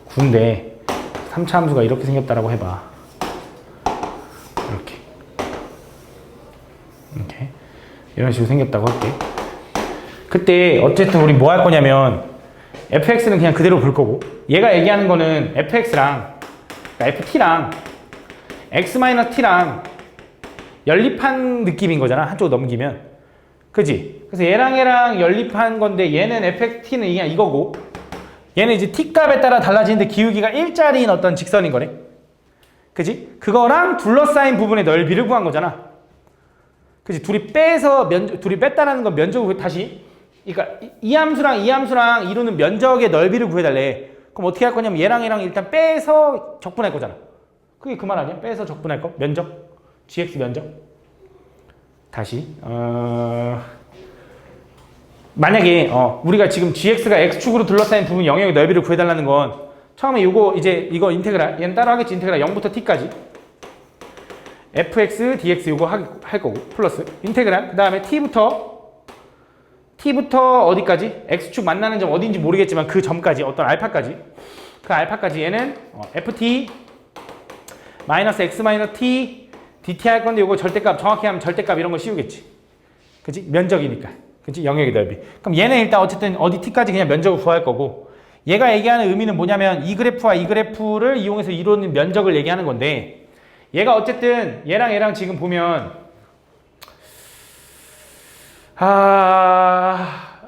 9인데 3차 함수가 이렇게 생겼다라고 해봐. 이렇게 이런 식으로 생겼다고 할게. 그때 어쨌든 우리 뭐 할 거냐면 fx는 그냥 그대로 볼 거고 얘가 얘기하는 거는 fx랑 그러니까 ft랑 x-t랑 연립한 느낌인 거잖아. 한쪽으로 넘기면. 그지? 그래서 얘랑 연립한 건데 얘는 fxt는 그냥 이거고 얘는 이제 t 값에 따라 달라지는데 기울기가 일자리인 어떤 직선인 거네. 그지? 그거랑 둘러싸인 부분의 넓이를 구한 거잖아. 그지? 둘이 뺐다라는 건 면적을 다시 그러니까 이 함수랑 이 함수랑 이루는 면적의 넓이를 구해달래. 그럼 어떻게 할 거냐면 얘랑 일단 빼서 적분할 거잖아. 그게 그 말 아니야? 빼서 적분할 거? 면적? gx 면적? 다시 만약에 우리가 지금 gx가 x축으로 둘러싸인 부분 영역의 넓이를 구해달라는 건 처음에 이거 인테그랄 얘는 따로 하겠지. 인테그랄 0부터 t까지 fx dx 이거 할 거고 플러스 인테그랄 그 다음에 t부터 어디까지? x축 만나는 점 어딘지 모르겠지만 그 점까지 어떤 알파까지 그 알파까지 얘는 ft 마이너스 x 마이너스 t dt 할 건데 이거 절대값 정확히 하면 절대값 이런 거 씌우겠지. 그치? 면적이니까. 그치? 영역의 넓이. 그럼 얘는 일단 어쨌든 어디 t까지 그냥 면적을 구할 거고 얘가 얘기하는 의미는 뭐냐면 이 그래프와 이 그래프를 이용해서 이루는 면적을 얘기하는 건데 얘가 어쨌든 얘랑 지금 보면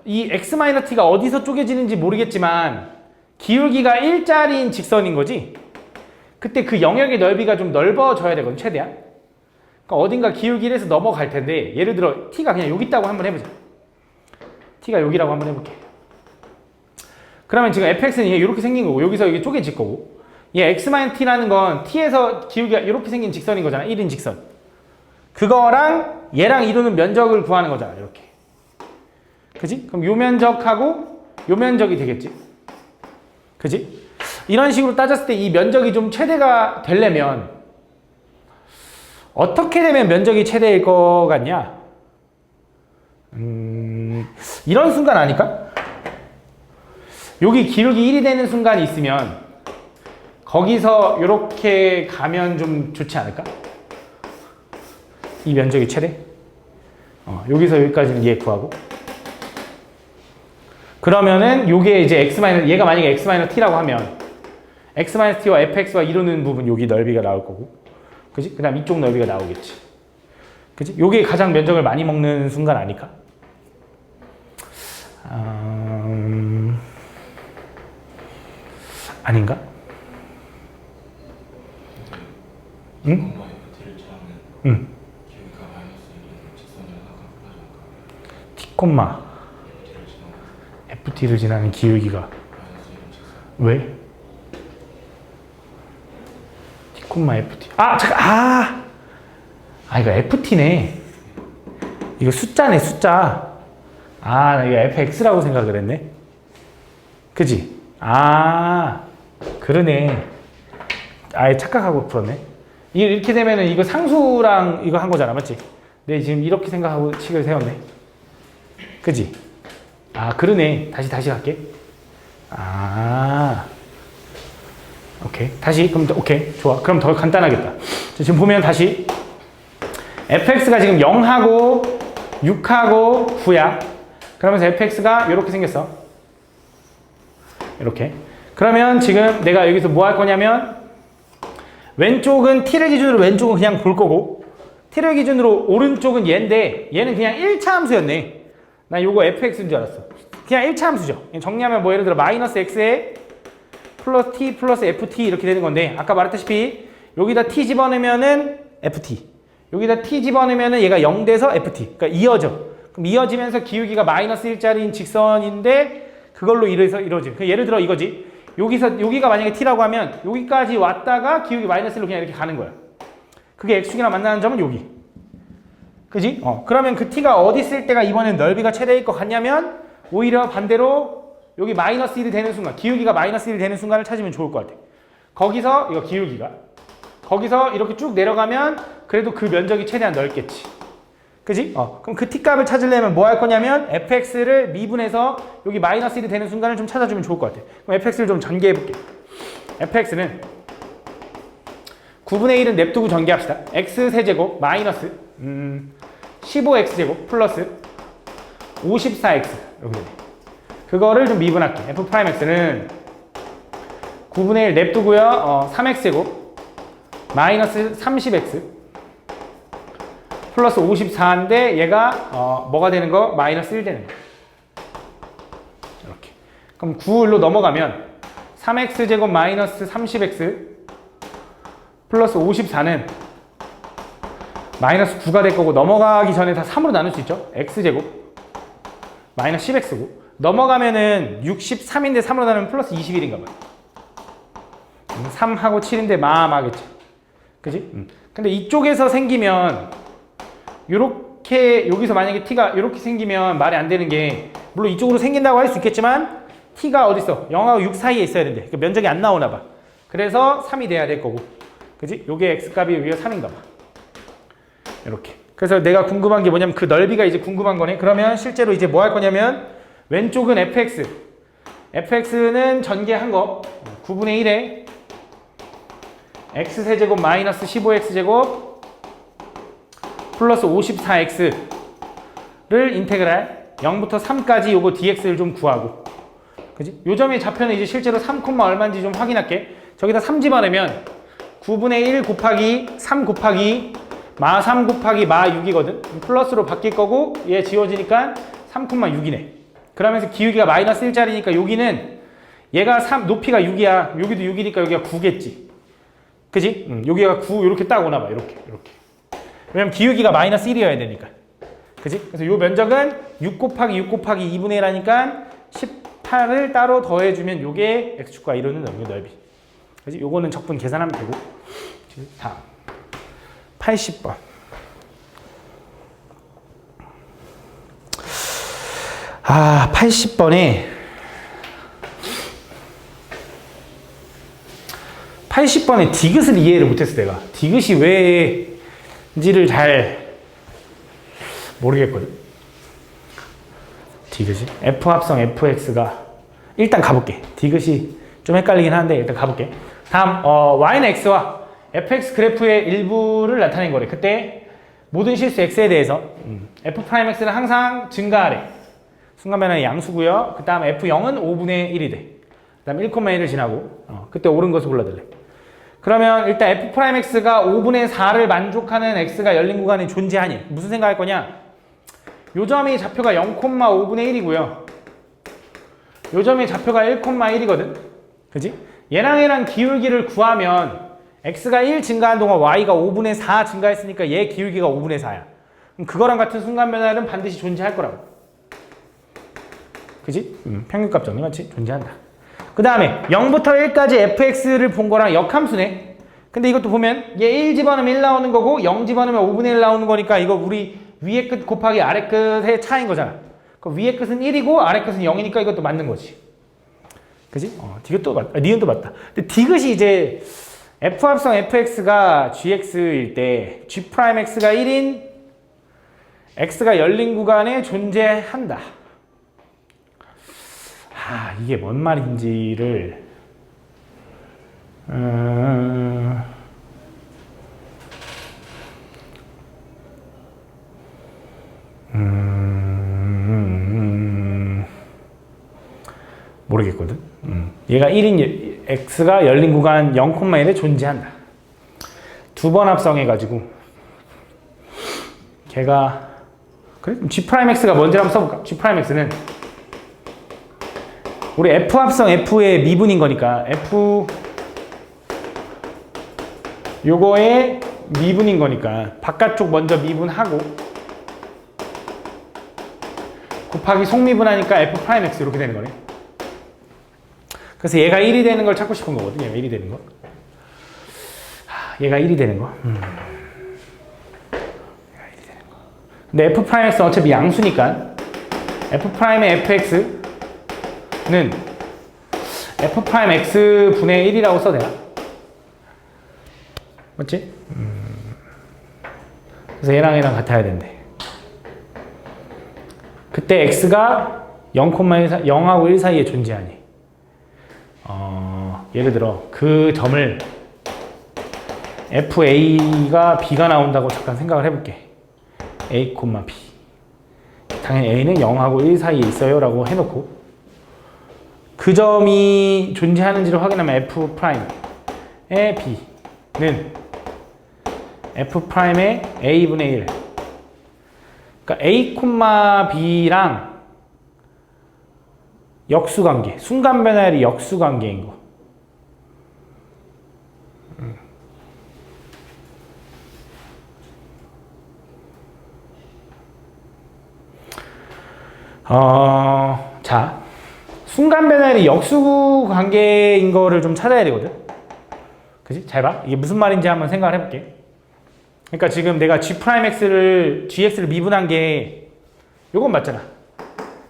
이 x-t가 어디서 쪼개지는지 모르겠지만 기울기가 일자리인 직선인 거지. 그때 그 영역의 넓이가 좀 넓어져야 되거든, 최대한. 그러니까 어딘가 기울기 1에서 넘어갈 텐데, 예를 들어 t가 그냥 여기 있다고 한번 해보자. t가 여기라고 한번 해볼게. 그러면 지금 fx는 얘 이렇게 생긴 거고, 여기서 이게 쪼개질 거고, 얘 x-t라는 건 t에서 기울기가 이렇게 생긴 직선인 거잖아, 1인 직선. 그거랑 얘랑 이루는 면적을 구하는 거잖아, 이렇게. 그지? 그럼 요 면적하고 요 면적이 되겠지. 그지? 이런 식으로 따졌을 때 이 면적이 좀 최대가 되려면 어떻게 되면 면적이 최대일 것 같냐? 이런 순간 아닐까? 여기 기울기 1이 되는 순간이 있으면 거기서 이렇게 가면 좀 좋지 않을까? 이 면적이 최대? 여기서 여기까지는 얘 구하고, 그러면은 요게 이제 얘가 만약에 x-t라고 하면 x-t와 fx와 이루는 부분 여기 넓이가 나올 거고, 그지? 그 다음 이쪽 넓이가 나오겠지. 그지? 요게 가장 면적을 많이 먹는 순간 아닐까? 아닌가? 응? 응. t, ft를 지나는 기울기가 왜? t, ft. 잠깐. 이거 ft네. 이거 숫자네, 숫자. 나 이거 fx라고 생각을 했네. 그지? 그러네. 아예 착각하고 풀었네. 이렇게 되면은 이거 상수랑 이거 한 거잖아, 맞지? 네, 지금 이렇게 생각하고 식을 세웠네. 그지? 그러네. 다시 갈게. 오케이. 다시, 그럼, 오케이. 좋아. 그럼 더 간단하겠다. 지금 보면 다시, fx가 지금 0하고, 6하고, 9야. 그러면서 fx가 이렇게 생겼어. 이렇게. 그러면 지금 내가 여기서 뭐 할 거냐면, 왼쪽은 t를 기준으로 왼쪽은 그냥 볼 거고, t를 기준으로 오른쪽은 얘인데, 얘는 그냥 1차 함수였네. 나 요거 fx인 줄 알았어. 그냥 1차 함수죠. 정리하면 뭐 예를 들어 마이너스 x에 플러스 t 플러스 ft 이렇게 되는 건데, 아까 말했다시피 여기다 t 집어넣으면은 ft, 여기다 t 집어넣으면은 얘가 0 돼서 ft. 그러니까 이어져. 그럼 이어지면서 기울기가 마이너스 1짜리인 직선인데 그걸로 이루어짐. 예를 들어 이거지. 여기가 만약에 t라고 하면 여기까지 왔다가 기울기 마이너스 1로 그냥 이렇게 가는 거야. 그게 x축이랑 만나는 점은 여기. 그지? 그러면 그 t가 어디 있을 때가 이번엔 넓이가 최대일 것 같냐면, 오히려 반대로 여기 마이너스 1이 되는 순간, 기울기가 마이너스 1이 되는 순간을 찾으면 좋을 것 같아. 거기서 이거 기울기가 거기서 이렇게 쭉 내려가면 그래도 그 면적이 최대한 넓겠지. 그지? 그럼 그 t 값을 찾으려면 뭐 할 거냐면 fx를 미분해서 여기 마이너스 1이 되는 순간을 좀 찾아주면 좋을 것 같아. 그럼 fx를 좀 전개해 볼게. fx는 9분의 1은 냅두고 전개합시다. x세제곱 마이너스 15x제곱 플러스 54x 이렇게 되네. 그거를 좀 미분할게. f'x는 9분의 1 냅두고요. 3x제곱 마이너스 30x 플러스 54인데 얘가 뭐가 되는 거? 마이너스 1 되는 거. 이렇게. 그럼 9로 넘어가면 3x제곱 마이너스 30x 플러스 54는 마이너스 9가 될 거고, 넘어가기 전에 다 3으로 나눌 수 있죠. x제곱 마이너스 10x고, 넘어가면은 63인데 3으로 나누면 플러스 21인가 봐요. 3하고 7인데 마마겠지. 그지? 근데 이쪽에서 생기면 요렇게, 여기서 만약에 t가 이렇게 생기면 말이 안 되는 게, 물론 이쪽으로 생긴다고 할 수 있겠지만 t가 어디 있어? 0하고 6 사이에 있어야 되는데 그 면적이 안 나오나 봐. 그래서 3이 돼야 될 거고, 그지? 요게 x값이 여기가 3인가 봐. 이렇게. 그래서 내가 궁금한 게 뭐냐면 그 넓이가 이제 궁금한 거네. 그러면 실제로 이제 뭐 할 거냐면, 왼쪽은 fx는 전개한 거 9분의 1에 x세제곱 마이너스 15x제곱 플러스 54x를 인테그랄 0부터 3까지 요거 dx를 좀 구하고, 그지? 요 점의 좌표는 이제 실제로 3, 얼마인지 좀 확인할게. 저기다 3 집어넣으면 9분의 1 곱하기 3 곱하기 마 3 곱하기 마 6이거든. 플러스로 바뀔 거고, 얘 지워지니까 3, 6이네. 그러면서 기울기가 마이너스 1짜리니까 여기는 얘가 높이가 6이야. 여기도 6이니까 여기가 9겠지. 그지? 여기가 9 이렇게 딱 오나 봐. 이렇게. 왜냐면 기울기가 마이너스 1이어야 되니까. 그지? 그래서 요 면적은 6 곱하기 6 곱하기 2분의 1 하니까 18을 따로 더해주면 요게 x축과 이루는 넓이. 그지? 요거는 적분 계산하면 되고. 다음. 80번. 아, 80번에 80번에 디귿을 이해를 못했어, 내가. 디귿이 왜인지를 잘 모르겠거든. 디귿이. F 합성 fx가. 일단 가볼게. 디귿이 좀 헷갈리긴 하는데, 일단 가볼게. 다음, y는 x와 fx 그래프의 일부를 나타낸 거래. 그때 모든 실수 x에 대해서 f'x는 항상 증가하래. 순간변화의 양수고요. 그 다음 f0은 5분의 1이 돼. 그 다음 1,1을 지나고 그때 옳은 것을 골라달래. 그러면 일단 f'x가 5분의 4를 만족하는 x가 열린 구간에 존재하니 무슨 생각할 거냐? 요 점이 좌표가 0,5분의 1이고요. 요 점이 좌표가 1,1이거든. 그지? 얘랑 기울기를 구하면 x가 1 증가한 동안 y가 5분의 4 증가했으니까 얘 기울기가 5분의 4야. 그럼 그거랑 같은 순간 변화는 반드시 존재할 거라고. 그지? 평균값 정리 맞지? 존재한다. 그 다음에 0부터 1까지 fx를 본 거랑 역함수네. 근데 이것도 보면 얘 1 집어넣으면 1 나오는 거고 0 집어넣으면 5분의 1 나오는 거니까 이거 우리 위의 끝 곱하기 아래 끝의 차이인 거잖아. 그 위의 끝은 1이고 아래 끝은 0이니까 이것도 맞는 거지. 그지? 디귿도 맞다. 니은도 맞다. 근데 디귿이 이제 f 합성 fx가 gx일 때 g'x가 1인 x가 열린 구간에 존재한다. 아, 이게 뭔 말인지를 모르겠거든. 얘가 1인 x가 열린 구간 0,1에 존재한다. 두 번 합성해가지고 걔가 그래? g'x가 뭔지 한번 써볼까? g'x는 우리 f 합성 f의 미분인 거니까 f 요거의 미분인 거니까 바깥쪽 먼저 미분하고 곱하기 속미분하니까 f'x 이렇게 되는 거네. 그래서 얘가 1이 되는 걸 찾고 싶은 거거든. 얘가 1이 되는 거. 얘가 1이 되는 거. 얘가 1이 되는 거. 근데 f'x는 어차피 양수니까 f'의 fx는 f'x 분의 1이라고 써도 되나? 맞지? 그래서 얘랑 같아야 된대. 그때 x가 0,1하고 1 사이에 존재하니 예를 들어 그 점을 fa가 b가 나온다고 잠깐 생각을 해볼게. a, b 당연히 a는 0하고 1 사이에 있어요 라고 해놓고 그 점이 존재하는지를 확인하면 f'의 b는 f'의 a분의 1 그러니까 a, b랑 역수관계, 순간변화율이 역수관계인 거. 자, 순간변화율이 역수관계인 거를 좀 찾아야 되거든. 그지? 잘 봐. 이게 무슨 말인지 한번 생각을 해볼게. 그러니까 지금 내가 g'x를 미분한 게 요건 맞잖아.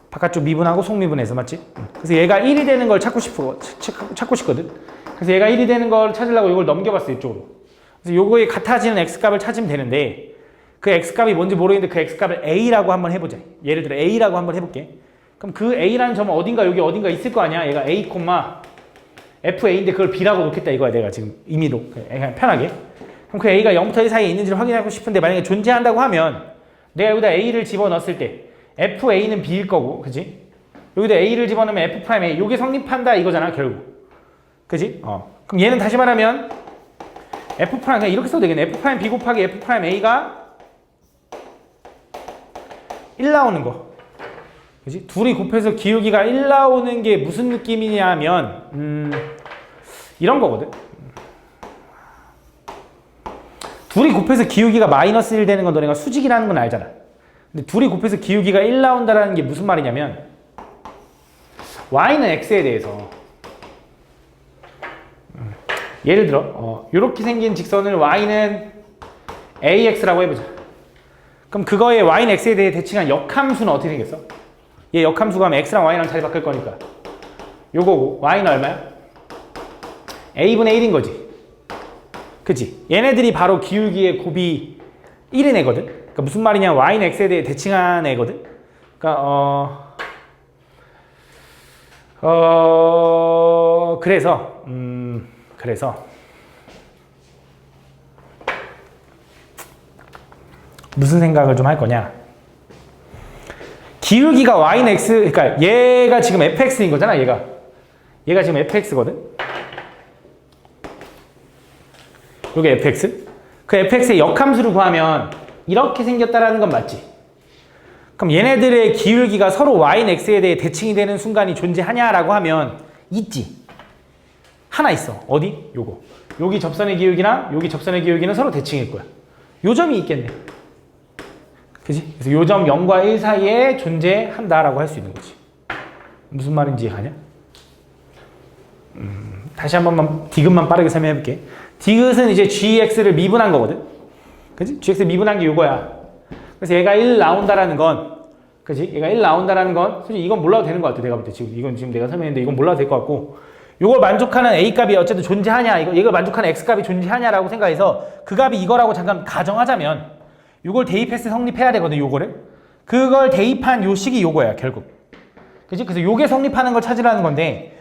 바깥쪽 미분하고 속미분해서 맞지? 그래서 얘가 1이 되는 걸 찾고 싶거든. 그래서 얘가 1이 되는 걸 찾으려고 이걸 넘겨봤어 이쪽으로. 그래서 요거에 같아지는 x값을 찾으면 되는데 그 x값이 뭔지 모르겠는데 그 x값을 a라고 한번 해보자. 예를 들어 a라고 한번 해볼게. 그럼 그 a라는 점은 어딘가 여기 어딘가 있을 거 아니야. 얘가 a, fa인데 그걸 b라고 놓겠다 이거야. 내가 지금 임의로 그냥 편하게. 그럼 그 a가 0부터 1 사이에 있는지를 확인하고 싶은데 만약에 존재한다고 하면 내가 여기다 a를 집어넣었을 때 fa는 b일 거고, 그지? 여기다 a를 집어넣으면 f'a, 요게 성립한다 이거잖아, 결국. 그지? 그럼 얘는 다시 말하면 f' 그냥 이렇게 써도 되겠네. f'b 곱하기 f'a가 1 나오는 거. 그지? 둘이 곱해서 기울기가 1 나오는 게 무슨 느낌이냐면, 이런 거거든. 둘이 곱해서 기울기가 마이너스 1 되는 건 너네가 수직이라는 건 알잖아. 근데 둘이 곱해서 기울기가 1 나온다는 게 무슨 말이냐면 y는 x에 대해서 예를 들어 이렇게 생긴 직선을 y는 ax라고 해보자. 그럼 그거에 y는 x에 대해 대칭한 역함수는 어떻게 생겼어? 얘 역함수가 하면 x랑 y랑 자리 바뀔 거니까 요거고 y는 얼마야? a분의 1인 거지. 그치? 얘네들이 바로 기울기의 곱이 1인 애거든? 그러니까 무슨 말이냐? y는 x에 대해 대칭한 애거든? 그러니까 그래서 무슨 생각을 좀 할 거냐? 기울기가 y는 x, 그러니까 얘가 지금 fx인 거잖아, 얘가 지금 fx거든? 여기 fx? 그 fx의 역함수를 구하면 이렇게 생겼다라는 건 맞지? 그럼 얘네들의 기울기가 서로 y는 x에 대해 대칭이 되는 순간이 존재하냐라고 하면 있지. 하나 있어. 어디? 요거. 여기 접선의 기울기랑 여기 접선의 기울기는 서로 대칭일 거야. 요 점이 있겠네. 그지? 그래서 요 점 0과 1 사이에 존재한다라고 할 수 있는 거지. 무슨 말인지 이해가냐? 다시 한 번만 디귿만 빠르게 설명해 볼게. 디귿은 이제 gx를 미분한 거거든. 그지? gx 미분한 게 요거야. 그래서 얘가 1 나온다라는 건, 그지? 얘가 1 나온다라는 건, 솔직히 이건 몰라도 되는 것 같아. 내가 볼 때 이건 지금 내가 설명했는데 이건 몰라도 될 것 같고, 요걸 만족하는 a 값이 어쨌든 존재하냐, 이걸 만족하는 x 값이 존재하냐라고 생각해서 그 값이 이거라고 잠깐 가정하자면, 요걸 대입해서 성립해야 되거든. 요거를. 그걸 대입한 요 식이 요거야, 결국. 그지? 그래서 요게 성립하는 걸 찾으라는 건데,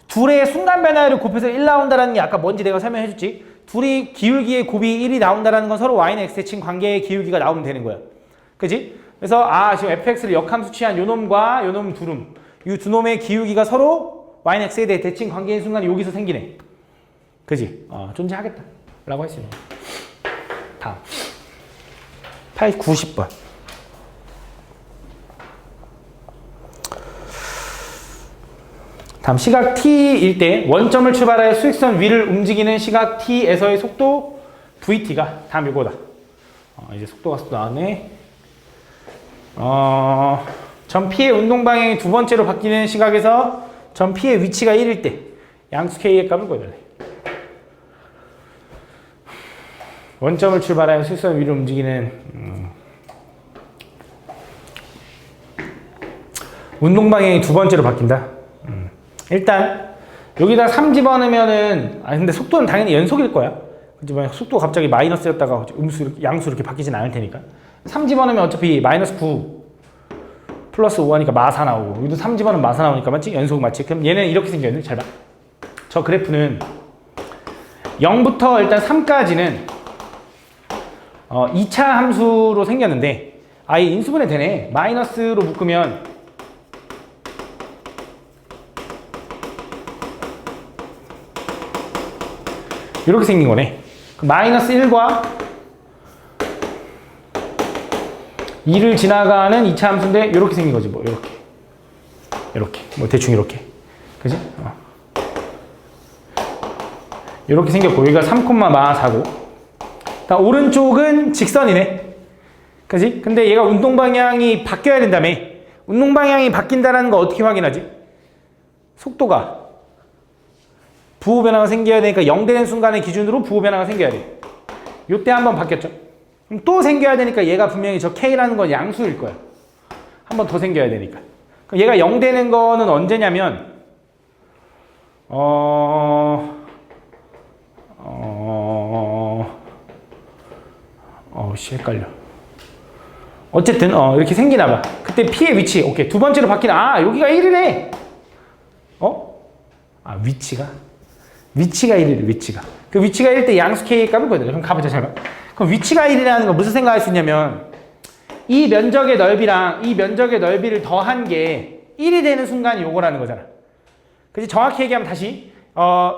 둘의 순간 변화를 곱해서 1 나온다라는 게 아까 뭔지 내가 설명해줬지. 둘이 기울기의 곱이 1이 나온다라는 건 서로 y는 x에 친 관계의 기울기가 나오면 되는 거야. 그지? 그래서 지금 fx를 역함수 취한 요 놈과 요 놈 두 놈. 이 두 놈의 기울기가 서로 y는 x에 대해 대칭 관계인 순간 여기서 생기네. 그지? 존재하겠다. 라고 할 수 있는 거야. 다음. 90번. 다음 시각 t일 때 원점을 출발하여 수직선 위를 움직이는 시각 t에서의 속도 vt가 다음 이거다. 이제 속도가 나왔네. 점 P의 운동 방향이 두 번째로 바뀌는 시각에서 점 P의 위치가 1일 때 양수 K의 값을 구해달래. 원점을 출발하여 수직선 위를 움직이는 운동 방향이 두 번째로 바뀐다. 일단 여기다 3 집어넣으면은 근데 속도는 당연히 연속일 거야. 하지만 속도가 갑자기 마이너스였다가 양수 이렇게 바뀌진 않을 테니까 3 집어넣으면 어차피 마이너스 9 플러스 5 하니까 마사 나오고 여기도 3 집어넣으면 마사 나오니까 맞지? 연속 맞지? 그럼 얘는 이렇게 생겼네. 잘 봐. 저 그래프는 0부터 일단 3까지는 2차 함수로 생겼는데 아예 인수분해 되네. 마이너스로 묶으면 이렇게 생긴 거네. 마이너스 1과 2를 지나가는 2차 함수인데 이렇게 생긴 거지. 뭐 이렇게 뭐 대충 이렇게. 그지? 이렇게 생겼고 여기가 3,4고 오른쪽은 직선이네. 그지? 근데 얘가 운동 방향이 바뀌어야 된다며. 운동 방향이 바뀐다는 거 어떻게 확인하지? 속도가 부호 변화가 생겨야 되니까 0 되는 순간의 기준으로 부호 변화가 생겨야 돼. 요때 한번 바뀌었죠. 그럼 또 생겨야 되니까 얘가 분명히 저 K라는 건 양수일 거야. 한 번 더 생겨야 되니까. 그럼 얘가 0 되는 거는 언제냐면 헷갈려. 어쨌든 이렇게 생기나 봐. 그때 P의 위치. 오케이. 두 번째로 바뀌는 여기가 1이네. 위치가 1이래. 위치가. 그 위치가 1일 때 양수 K의 값을 구해야 돼. 그럼 가보자. 잘 봐. 그럼 위치가 1이라는 건 무슨 생각할 수 있냐면 이 면적의 넓이랑 이 면적의 넓이를 더한 게 1이 되는 순간이 요거라는 거잖아. 그치? 정확히 얘기하면 다시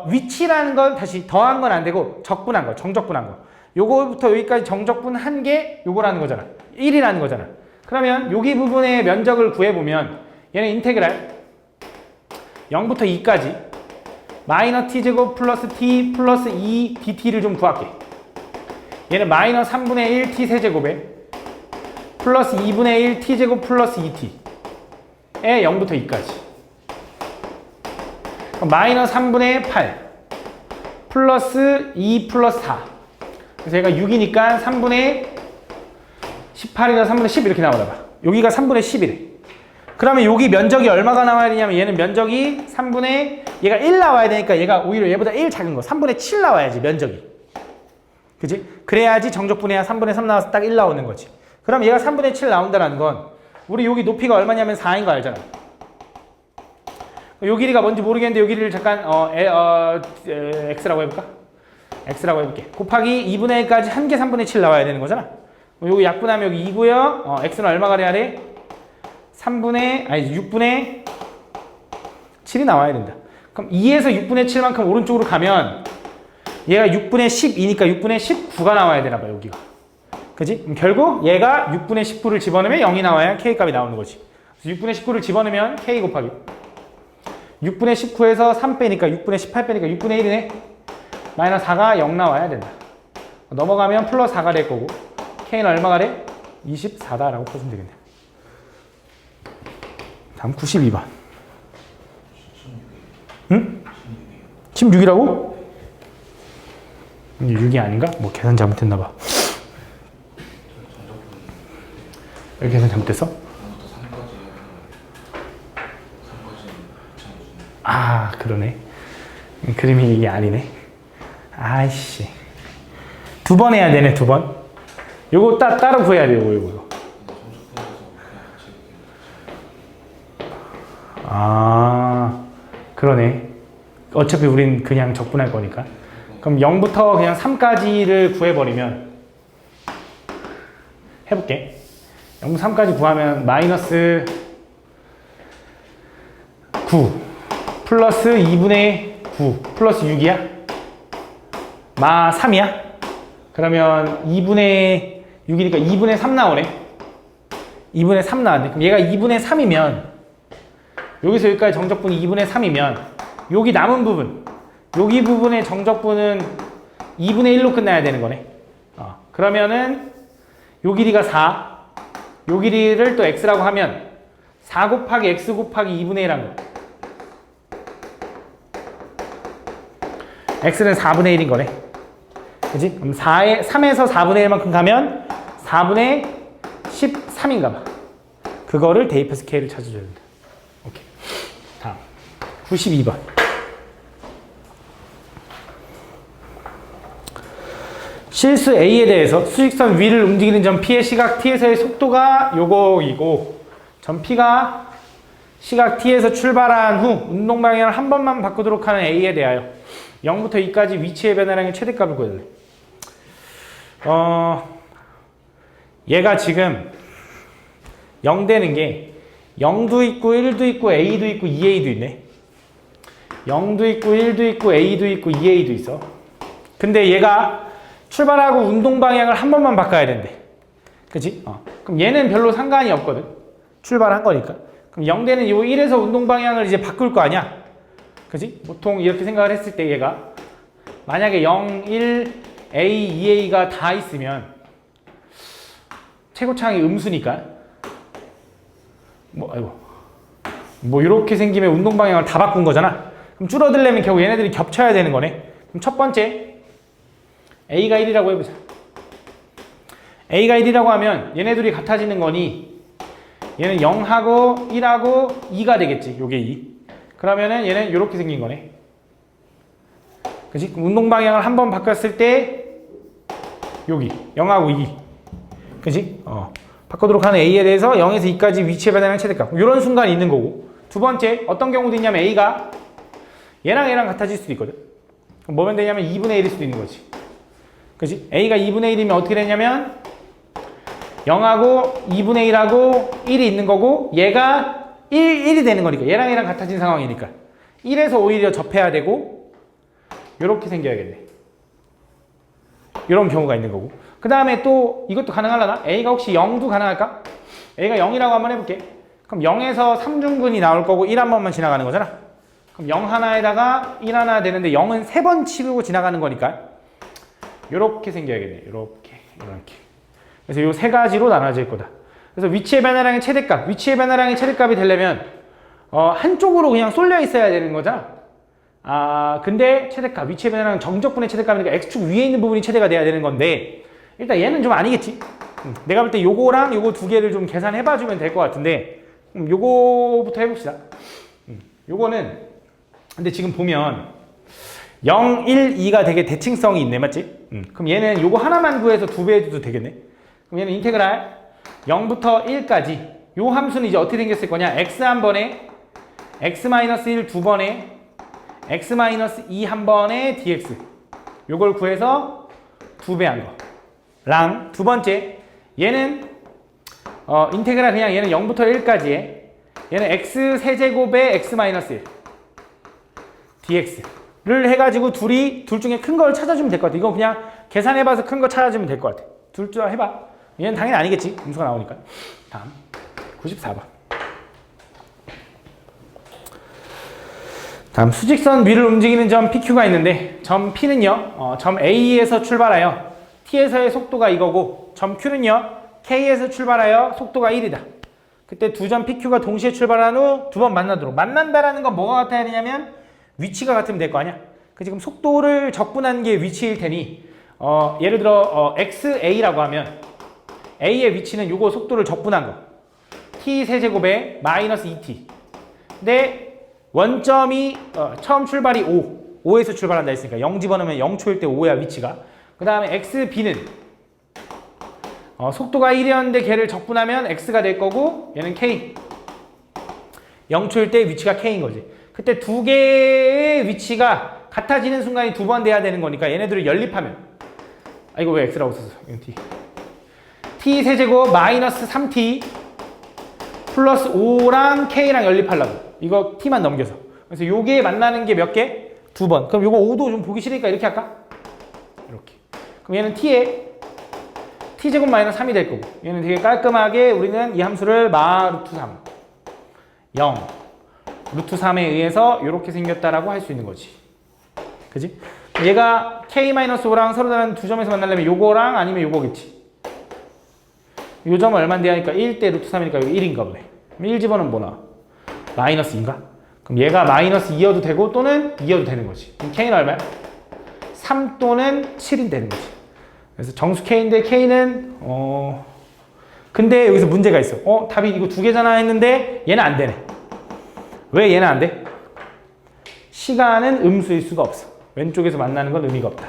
위치라는 건 다시 더한 건 안 되고 적분한 거, 정적분한 거. 요거부터 여기까지 정적분한 게 요거라는 거잖아. 1이라는 거잖아. 그러면 여기 부분의 면적을 구해보면 얘는 인테그랄 0부터 2까지 마이너스 t제곱 플러스 t 플러스 2 dt를 좀 구할게. 얘는 마이너스 3분의 1 t 세제곱에 플러스 2분의 1 t제곱 플러스 2t에 0부터 2까지. 마이너스 3분의 8 플러스 2 플러스 4. 그래서 얘가 6이니까 3분의 18이나 3분의 10 이렇게 나오나 봐. 여기가 3분의 10이래. 그러면 여기 면적이 얼마가 나와야 되냐면 얘는 면적이 3분의 얘가 1 나와야 되니까 얘가 오히려 얘보다 1 작은 거 3분의 7 나와야지 면적이. 그지? 그래야지 정적분해야 3분의 3 나와서 딱 1 나오는 거지. 그럼 얘가 3분의 7 나온다는 건 우리 여기 높이가 얼마냐면 4인 거 알잖아. 요 길이가 뭔지 모르겠는데 요 길이를 잠깐 x라고 해볼까? x라고 해볼게. 곱하기 2분의 1까지 한 개 3분의 7 나와야 되는 거잖아. 여기 약분하면 여기 2고요. x는 얼마가 돼야 돼? 6분의 7이 나와야 된다. 그럼 2에서 6분의 7만큼 오른쪽으로 가면 얘가 6분의 12니까 6분의 19가 나와야 되나 봐, 여기가. 그지? 그럼 결국 얘가 6분의 19를 집어넣으면 0이 나와야 k 값이 나오는 거지. 그래서 6분의 19를 집어넣으면 k 곱하기 6분의 19에서 3 빼니까 6분의 18 빼니까 6분의 1이네. 마이너스 4가 0 나와야 된다. 넘어가면 플러스 4가 될 거고 k는 얼마가 돼? 24다라고 풀어주면 되겠네. 다음 92번. 응? 16이라고? 이게 6이 아닌가? 뭐 계산 잘못했나 봐. 여기 계산 잘못됐어? 아, 그러네. 그림이 이게 아니네. 아이씨. 2번 해야 되네, 2번. 요거 따로 구해야 돼요, 요거. 아, 그러네. 어차피 우린 그냥 적분할 거니까. 그럼 0부터 그냥 3까지를 구해버리면 해볼게. 0부터 3까지 구하면 마이너스 9 플러스 2분의 9 플러스 6이야? 마 3이야? 그러면 2분의 6이니까 2분의 3 나오네. 2분의 3 나왔네. 그럼 얘가 2분의 3이면 여기서 여기까지 정적분이 2분의 3이면 여기 남은 부분, 여기 부분의 정적분은 2분의 1로 끝나야 되는 거네. 그러면은 요 길이가 4, 요 길이를 또 x라고 하면 4 곱하기 x 곱하기 2분의 1 한 거. x는 4분의 1인 거네. 그지? 그럼 3에서 4분의 1만큼 가면 4분의 13인가 봐. 그거를 대입해서 k를 찾아줘야 된다. 오케이. 다음 92번. 실수 A에 대해서 수직선 위를 움직이는 점 P의 시각 T에서의 속도가 요거이고 점 P가 시각 T에서 출발한 후 운동 방향을 한 번만 바꾸도록 하는 A에 대하여 0부터 2까지 위치의 변화량의 최대값을 구해달래. 얘가 지금 0 되는 게 0도 있고 1도 있고 A도 있고 2A도 있네. 0도 있고 1도 있고 A도 있고 2A도 있어. 근데 얘가 출발하고 운동 방향을 한 번만 바꿔야 된대. 그치? 그럼 얘는 별로 상관이 없거든. 출발한 거니까. 그럼 0 되는 요 1에서 운동 방향을 이제 바꿀 거 아니야? 그치? 보통 이렇게 생각을 했을 때 얘가 만약에 0, 1, A, 2A가 다 있으면 최고창이 음수니까 뭐 이렇게 생기면 운동 방향을 다 바꾼 거잖아. 그럼 줄어들려면 결국 얘네들이 겹쳐야 되는 거네. 그럼 첫 번째 A가 1이라고 해보자. A가 1이라고 하면 얘네들이 같아지는 거니 얘는 0하고 1하고 2가 되겠지. 요게 2. 그러면은 얘는 이렇게 생긴 거네. 그치? 그럼 운동 방향을 한 번 바꿨을 때 여기 0하고 2. 그치? 바꾸도록 하는 A에 대해서 0에서 2까지 위치의 변화량 최대값. 이런 순간이 있는 거고. 두 번째 어떤 경우도 있냐면 A가 얘랑 같아질 수도 있거든. 그럼 뭐면 되냐면 2분의 1일 수도 있는 거지. 그치? A가 2분의 1이면 어떻게 되냐면 0하고 2분의 1하고 1이 있는 거고 얘가 1이 되는 거니까 얘랑 같아진 상황이니까 1에서 오히려 접해야 되고 이렇게 생겨야겠네. 이런 경우가 있는 거고 그 다음에 또 이것도 가능하려나? A가 혹시 0도 가능할까? A가 0이라고 한번 해볼게. 그럼 0에서 3중근이 나올 거고 1 한 번만 지나가는 거잖아. 그럼 0 하나에다가 1 하나 되는데 0은 3번 치고 지나가는 거니까 요렇게 생겨야겠네. 요렇게. 그래서 요 세 가지로 나눠질 거다. 그래서 위치의 변화량의 최대값, 위치의 변화량의 최대값이 되려면 한쪽으로 그냥 쏠려 있어야 되는 거잖아. 근데 최대값, 위치의 변화량 정적분의 최대값이니까 x축 위에 있는 부분이 최대가 돼야 되는 건데 일단 얘는 좀 아니겠지. 내가 볼 때 요거랑 요거 두 개를 좀 계산해봐 주면 될 것 같은데 요거부터 해봅시다. 요거는 근데 지금 보면 0, 1, 2가 되게 대칭성이 있네, 맞지? 그럼 얘는 요거 하나만 구해서 두 배 해줘도 되겠네. 그럼 얘는 인테그랄 0부터 1까지 요 함수는 이제 어떻게 생겼을 거냐? x 한 번에 x-1 두 번에 x-2 한 번에 dx 요걸 구해서 두 배 한 거랑 두 번째 얘는 인테그랄 그냥 얘는 0부터 1까지에 얘는 x 세제곱에 x-1 dx를 해가지고 둘 중에 큰 걸 찾아주면 될 것 같아. 이거 그냥 계산해봐서 큰 거 찾아주면 될 것 같아. 둘 중 해봐. 얘는 당연히 아니겠지. 음수가 나오니까. 다음 94번. 다음 수직선 위를 움직이는 점 PQ가 있는데 점 P는요. 점 A에서 출발하여 T에서의 속도가 이거고 점 Q는요. K에서 출발하여 속도가 1이다. 그때 두 점 PQ가 동시에 출발한 후 두 번 만나도록. 만난다라는 건 뭐가 같아야 되냐면 위치가 같으면 될 거 아니야. 그 지금 속도를 적분한 게 위치일 테니 예를 들어 XA라고 하면 A의 위치는 요거 속도를 적분한 거. T 세제곱에 마이너스 2T. 근데 원점이 처음 출발이 5에서 출발한다 했으니까 0 집어넣으면 0초일 때 5야 위치가. 그 다음에 XB는 속도가 1이었는데 걔를 적분하면 X가 될 거고 얘는 K. 0초일 때 위치가 K인 거지. 그때 두 개의 위치가 같아지는 순간이 두 번 돼야 되는 거니까 얘네들을 연립하면 이거 왜 X라고 썼어? 이건 T. T 세제곱 마이너스 3T 플러스 5랑 K랑 연립하려고. 이거 T만 넘겨서. 그래서 요게 만나는 게 몇 개? 두 번. 그럼 요거 5도 좀 보기 싫으니까 이렇게 할까? 이렇게. 그럼 얘는 T에 T제곱 마이너스 3이 될 거고 얘는 되게 깔끔하게 우리는 이 함수를 루트 3 0 루트 3에 의해서 이렇게 생겼다라고 할 수 있는 거지. 그지? 얘가 K-5랑 서로 다른 두 점에서 만나려면 요거랑 아니면 요거겠지. 요 점은 얼마인데 하니까 1대 루트 3이니까 여기 1인가 보네. 그럼 1 집어넣으면 뭐 나와? 마이너스 2인가? 그럼 얘가 마이너스 2여도 되고 또는 2여도 되는 거지. 그럼 K는 얼마야? 3 또는 7이 되는 거지. 그래서 정수 K인데 K는 근데 여기서 문제가 있어. 답이 이거 두 개잖아 했는데 얘는 안 되네. 왜 얘는 안 돼? 시간은 음수일 수가 없어. 왼쪽에서 만나는 건 의미가 없다.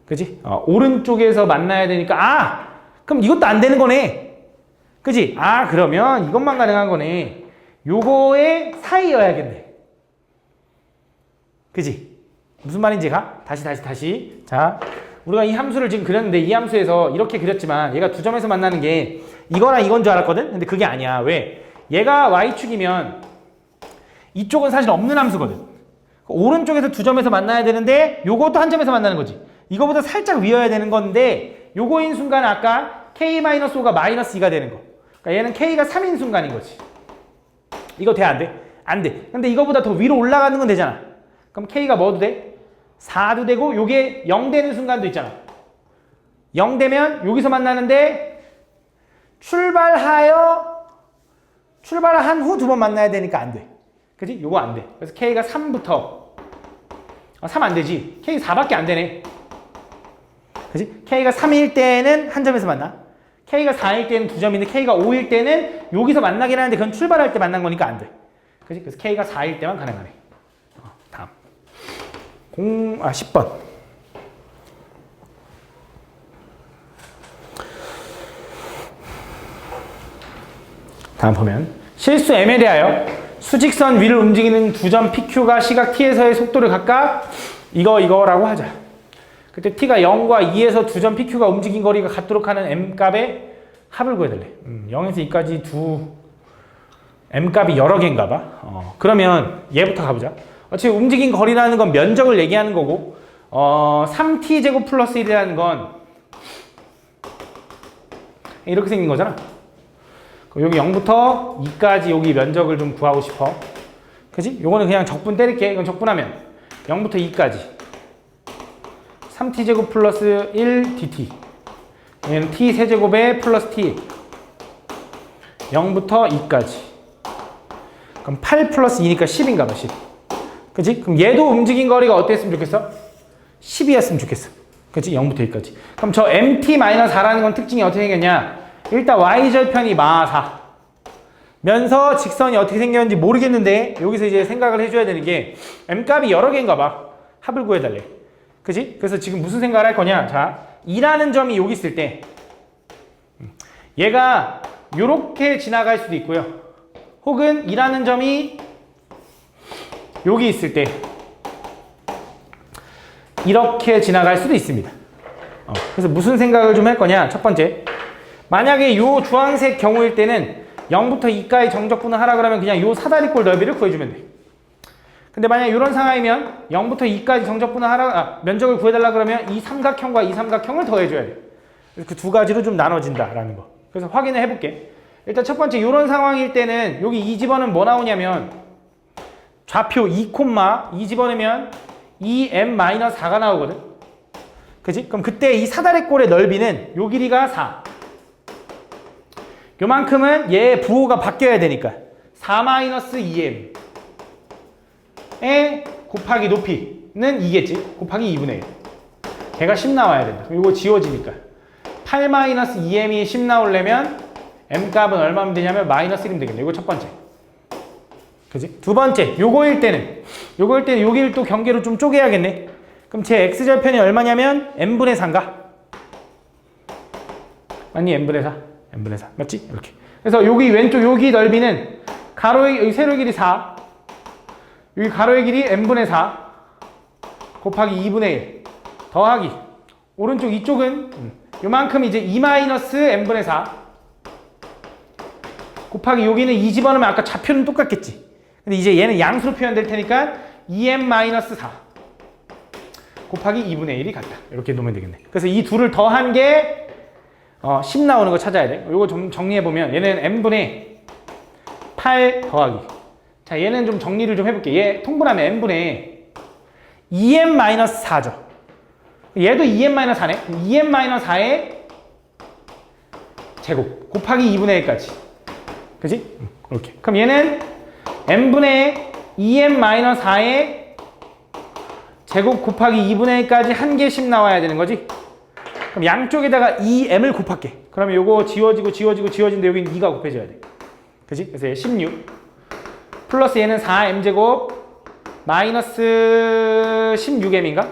그지? 오른쪽에서 만나야 되니까 그럼 이것도 안 되는 거네. 그지? 그러면 이것만 가능한 거네. 요거의 사이여야겠네. 그지? 무슨 말인지 가? 다시. 자, 우리가 이 함수를 지금 그렸는데 이 함수에서 이렇게 그렸지만 얘가 두 점에서 만나는 게 이거랑 이건 줄 알았거든? 근데 그게 아니야. 왜? 얘가 Y축이면 이쪽은 사실 없는 함수거든. 오른쪽에서 두 점에서 만나야 되는데 요것도 한 점에서 만나는 거지. 이거보다 살짝 위여야 되는 건데 요거인 순간 아까 K-5가 마이너스 2가 되는 거. 그러니까 얘는 K가 3인 순간인 거지. 이거 돼? 안 돼? 안 돼. 근데 이거보다 더 위로 올라가는 건 되잖아. 그럼 K가 뭐도 돼? 4도 되고 요게 0 되는 순간도 있잖아. 0 되면 여기서 만나는데 출발한 후 두 번 만나야 되니까 안 돼. 그지? 요거 안 돼. 그래서 K가 3부터 3 안 되지. K 4밖에 안 되네. 그지? K가 3일 때는 한 점에서 만나. K가 4일 때는 두 점인데 K가 5일 때는 여기서 만나긴 하는데 그건 출발할 때 만난 거니까 안 돼. 그지? 그래서 K가 4일 때만 가능하네. 다음. 10번. 다음 보면 실수 M에 대하여 수직선 위를 움직이는 두 점 PQ가 시각 T에서의 속도를 각각 이거라고 하자. 그때 T가 0과 2에서 두 점 PQ가 움직인 거리가 같도록 하는 M값의 합을 구해달래. 0에서 2까지 두 M값이 여러 개인가 봐. 그러면 얘부터 가보자. 지금 움직인 거리라는 건 면적을 얘기하는 거고 3t제곱 플러스 1이라는 건 이렇게 생긴 거잖아. 그럼 여기 0부터 2까지 여기 면적을 좀 구하고 싶어. 그지? 요거는 그냥 적분 때릴게. 이건 적분하면 0부터 2까지 3t제곱 플러스 1dt. 얘는 t 세제곱에 플러스 t. 0부터 2까지. 그럼 8 플러스 2니까 10인가 봐, 10. 그치? 그럼 얘도 움직인 거리가 어땠으면 좋겠어? 10이었으면 좋겠어. 그치? 0부터 2까지. 그럼 저 mt-4라는 건 특징이 어떻게 생겼냐? 일단 y절편이 마4. 면서 직선이 어떻게 생겼는지 모르겠는데 여기서 이제 생각을 해줘야 되는 게 m값이 여러 개인가 봐. 합을 구해달래. 그치? 그래서 지금 무슨 생각을 할 거냐? 자, 2라는 점이 여기 있을 때 얘가 요렇게 지나갈 수도 있고요. 혹은 2라는 점이 여기 있을 때 이렇게 지나갈 수도 있습니다. 그래서 무슨 생각을 좀 할 거냐? 첫 번째, 만약에 요 주황색 경우일 때는 0부터 2까지 정적분을 하라 그러면 그냥 요 사다리꼴 넓이를 구해주면 돼. 근데 만약 이런 상황이면 0부터 2까지 정적분을 하라, 면적을 구해달라 그러면 이 삼각형과 이 삼각형을 더해줘야 돼. 그래서 그 두 가지로 좀 나눠진다라는 거. 그래서 확인을 해볼게. 일단 첫 번째, 이런 상황일 때는 여기 이 집어는 뭐 나오냐면 좌표 2, 이 집어넣으면 2m-4가 나오거든. 그치? 그럼 그때 이 사다리꼴의 넓이는 요 길이가 4. 요만큼은 얘의 부호가 바뀌어야 되니까 4-2m 에 곱하기 높이는 2겠지? 곱하기 2분의 1. 걔가 10 나와야 된다. 그럼 이거 지워지니까 8-2m이 10 나오려면 m값은 얼마면 되냐면 -1이면 되겠네. 이거 첫 번째. 그지? 두 번째, 요거일 때는 여기를 또 경계로 좀 쪼개야겠네. 그럼 제 x절편이 얼마냐면 n분의 4인가? 맞니? n분의 4. n분의 4. 맞지? 이렇게. 그래서 여기 왼쪽 여기 넓이는 가로의 여기 세로의 길이 4. 여기 가로의 길이 n분의 4 곱하기 2분의 1 더하기 오른쪽 이쪽은 요만큼 이제 2-n분의 4 곱하기 여기는 2 집어넣으면 아까 좌표는 똑같겠지. 근데 이제 얘는 양수로 표현될 테니까 2m-4 곱하기 2분의 1이 같다. 이렇게 놓으면 되겠네. 그래서 이 둘을 더한 게 10 나오는 거 찾아야 돼. 이거 좀 정리해보면 얘는 n분의 8 더하기, 자, 얘는 좀 정리를 좀 해볼게. 얘 통분하면 n분의 2m-4죠. 얘도 2m-4네. 2m-4의 제곱 곱하기 2분의 1까지. 그지? 이렇게. 그럼 얘는 n분의 2m-4의 제곱 곱하기 2분의 1까지 한 개씩 나와야 되는 거지? 그럼 양쪽에다가 2m을 곱할게. 그러면 요거 지워지는데 여기는 2가 곱해져야 돼. 그지? 그래서 얘 16. 플러스 얘는 4m제곱 마이너스 16m인가?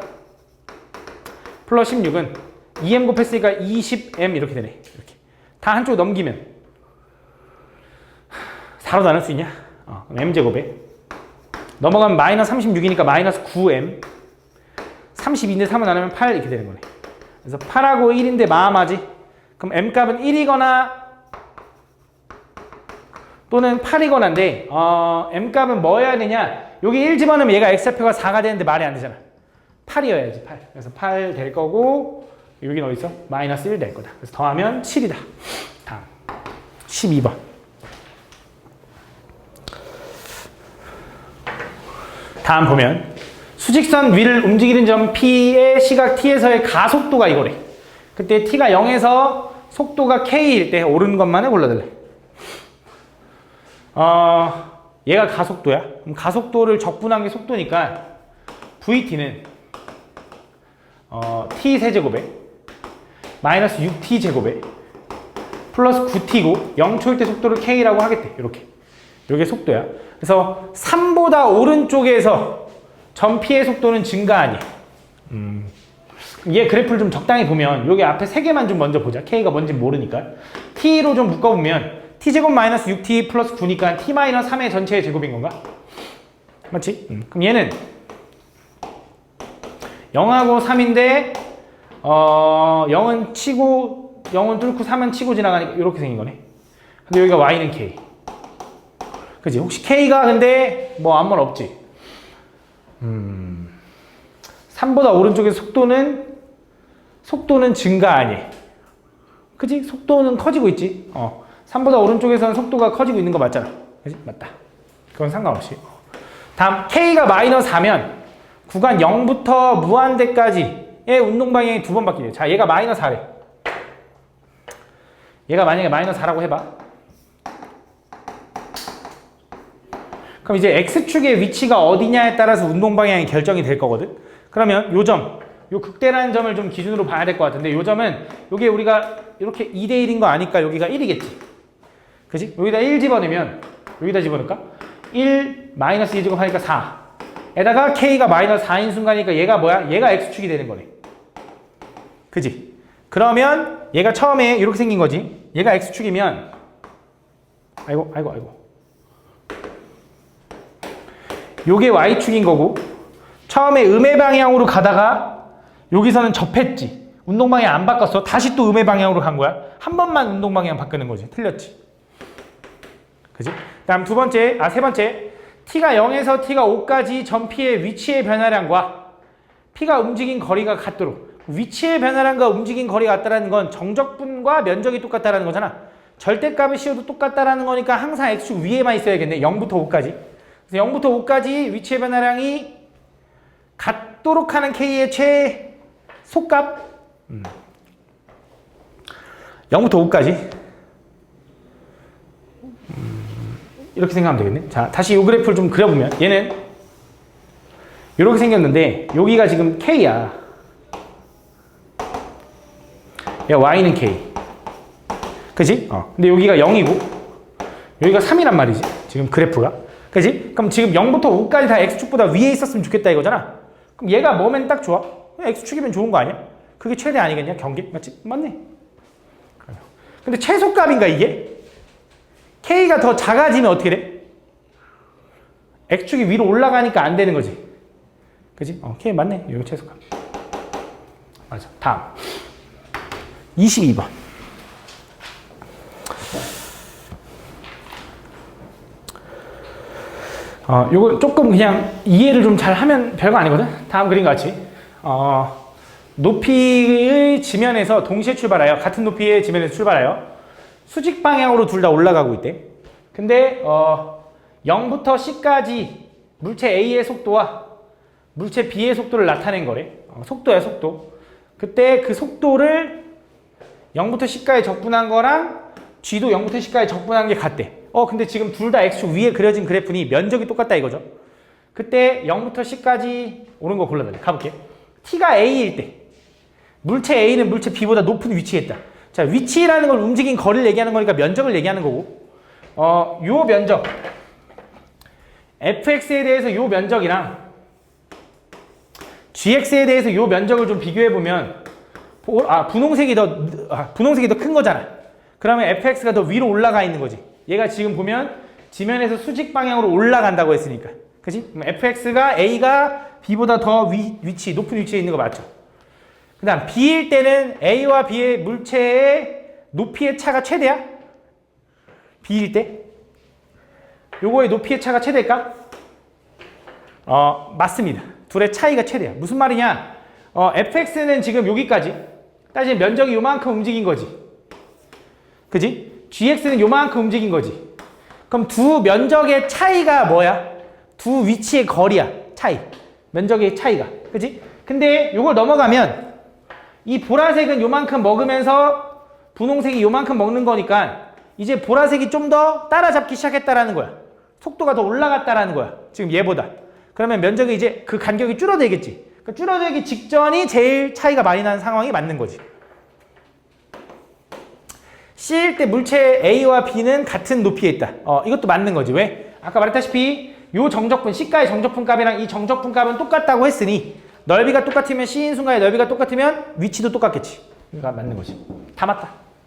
플러스 16은 2m 곱했으니까 20m 이렇게 되네. 이렇게. 다 한쪽 넘기면 4로 나눌 수 있냐? 그럼 m제곱에 넘어가면 마이너스 36이니까 마이너스 9m 32인데 3을 나누면 8 이렇게 되는 거네. 그래서 8하고 1인데 마음하지? 그럼 m값은 1이거나 또는 8이거나인데 m값은 뭐 해야 되냐? 여기 1 집어넣으면 얘가 x좌표가 4가 되는데 말이 안 되잖아. 8이어야지 8. 그래서 8 될 거고 여기는 어디 있어? 마이너스 1 될 거다. 그래서 더하면 7이다. 다음 12번. 다음 보면 수직선 위를 움직이는 점 P의 시각 T에서의 가속도가 이거래. 그때 T가 0에서 속도가 K일 때 오르는 것만을 골라달래. 얘가 가속도야. 그럼 가속도를 적분한 게 속도니까 VT는 T 세제곱에 마이너스 6T 제곱에 플러스 9T고 0초일 때 속도를 K라고 하겠대. 이렇게. 이게 속도야. 그래서 3보다 오른쪽에서 점 P의 속도는 증가 아니야. 얘 그래프를 좀 적당히 보면 여기 앞에 3개만 좀 먼저 보자. K가 뭔지 모르니까. T로 좀 묶어보면 T제곱 마이너스 6T 플러스 9니까 T 마이너스 3의 전체의 제곱인 건가? 맞지? 그럼 얘는 0하고 3인데 0은 치고 0은 뚫고 3은 치고 지나가니까 이렇게 생긴 거네. 근데 여기가 Y는 K. 그지? 혹시 K가 근데 뭐 아무 말 없지? 3보다 오른쪽의 속도는 증가 아니. 그지? 속도는 커지고 있지? 3보다 오른쪽에서는 속도가 커지고 있는 거 맞잖아. 그지? 맞다. 그건 상관없이. 다음, K가 마이너스 4면 구간 0부터 무한대까지 얘 운동 방향이 두 번 바뀌네요. 자, 얘가 마이너스 4래. 얘가 만약에 마이너스 4라고 해봐. 그럼 이제 X축의 위치가 어디냐에 따라서 운동 방향이 결정이 될 거거든. 그러면 요 점, 요 극대라는 점을 좀 기준으로 봐야 될 것 같은데 요 점은 요게 우리가 이렇게 2대 1인 거 아니까 여기가 1이겠지. 그지? 여기다 1 집어넣으면 여기다 집어넣을까? 1 마이너스 2제곱 하니까 4. 에다가 K가 마이너스 4인 순간이니까 얘가 뭐야? 얘가 X축이 되는 거네. 그지? 그러면 얘가 처음에 이렇게 생긴 거지. 얘가 X축이면 아이고 요게 Y축인 거고 처음에 음의 방향으로 가다가 여기서는 접했지. 운동 방향 안 바꿨어. 다시 또 음의 방향으로 간 거야. 한 번만 운동 방향 바꾸는 거지. 틀렸지. 그지? 다음 세 번째. T가 0에서 T가 5까지 점 P의 위치의 변화량과 P가 움직인 거리가 같도록. 위치의 변화량과 움직인 거리가 같다는 건 정적분과 면적이 똑같다는 거잖아. 절대값을 씌워도 똑같다는 거니까 항상 X축 위에만 있어야겠네. 0부터 5까지. 그래서 0부터 5까지 위치의 변화량이 같도록 하는 K의 최소값 0부터 5까지 이렇게 생각하면 되겠네. 자, 다시 이 그래프를 좀 그려보면 얘는 이렇게 생겼는데 여기가 지금 K야. 야, Y는 K. 그지? 근데 여기가 0이고 여기가 3이란 말이지. 지금 그래프가. 그지? 그럼 지금 0부터 5까지 다 X축보다 위에 있었으면 좋겠다 이거잖아. 그럼 얘가 뭐면 딱 좋아? X축이면 좋은 거 아니야? 그게 최대 아니겠냐? 경계? 맞지? 맞네. 근데 최소값인가 이게? K가 더 작아지면 어떻게 돼? X축이 위로 올라가니까 안 되는 거지. 그지? K 맞네. 여기 최소값. 맞아. 다음. 22번. 요거 조금 그냥 이해를 좀 잘 하면 별거 아니거든? 다음 그림과 같이. 높이의 지면에서 동시에 출발하여, 같은 높이의 지면에서 출발하여, 수직 방향으로 둘 다 올라가고 있대. 근데, 0부터 C까지 물체 A의 속도와 물체 B의 속도를 나타낸 거래. 속도야, 속도. 그때 그 속도를 0부터 C까지 적분한 거랑 G도 0부터 C까지 적분한 게 같대. 근데 지금 둘 다 X축 위에 그려진 그래프니 면적이 똑같다 이거죠. 그때 0부터 C까지 오는 거 골라달래. 가볼게. T가 A일 때 물체 A는 물체 B보다 높은 위치에 있다. 자, 위치라는 걸 움직인 거리를 얘기하는 거니까 면적을 얘기하는 거고 요 면적 fx에 대해서 요 면적이랑 gx에 대해서 요 면적을 좀 비교해보면 분홍색이 더 큰 거잖아. 그러면 fx가 더 위로 올라가 있는 거지. 얘가 지금 보면 지면에서 수직 방향으로 올라간다고 했으니까. 그치? 그럼 fx가 a가 b보다 더 높은 위치에 있는 거 맞죠? 그 다음 b일 때는 a와 b의 물체의 높이의 차가 최대야? b일 때? 요거의 높이의 차가 최대일까? 맞습니다. 둘의 차이가 최대야. 무슨 말이냐? fx는 지금 여기까지 따지면 면적이 요만큼 움직인 거지. 그지? gx는 요만큼 움직인 거지. 그럼 두 면적의 차이가 뭐야? 두 위치의 거리야. 차이. 면적의 차이가. 그지? 근데 요걸 넘어가면 이 보라색은 요만큼 먹으면서 분홍색이 요만큼 먹는 거니까 이제 보라색이 좀 더 따라잡기 시작했다라는 거야. 속도가 더 올라갔다라는 거야. 지금 얘보다. 그러면 면적이 이제 그 간격이 줄어들겠지. 그러니까 줄어들기 직전이 제일 차이가 많이 나는 상황이 맞는 거지. C일 때 물체 A와 B는 같은 높이에 있다. 이것도 맞는 거지. 왜? 아까 말했다시피 요 정적분, C가의 정적분 값이랑 이 정적분 값은 똑같다고 했으니 넓이가 똑같으면 C인 순간에 넓이가 똑같으면 위치도 똑같겠지. 그러니까 맞는 거지. 다 맞다.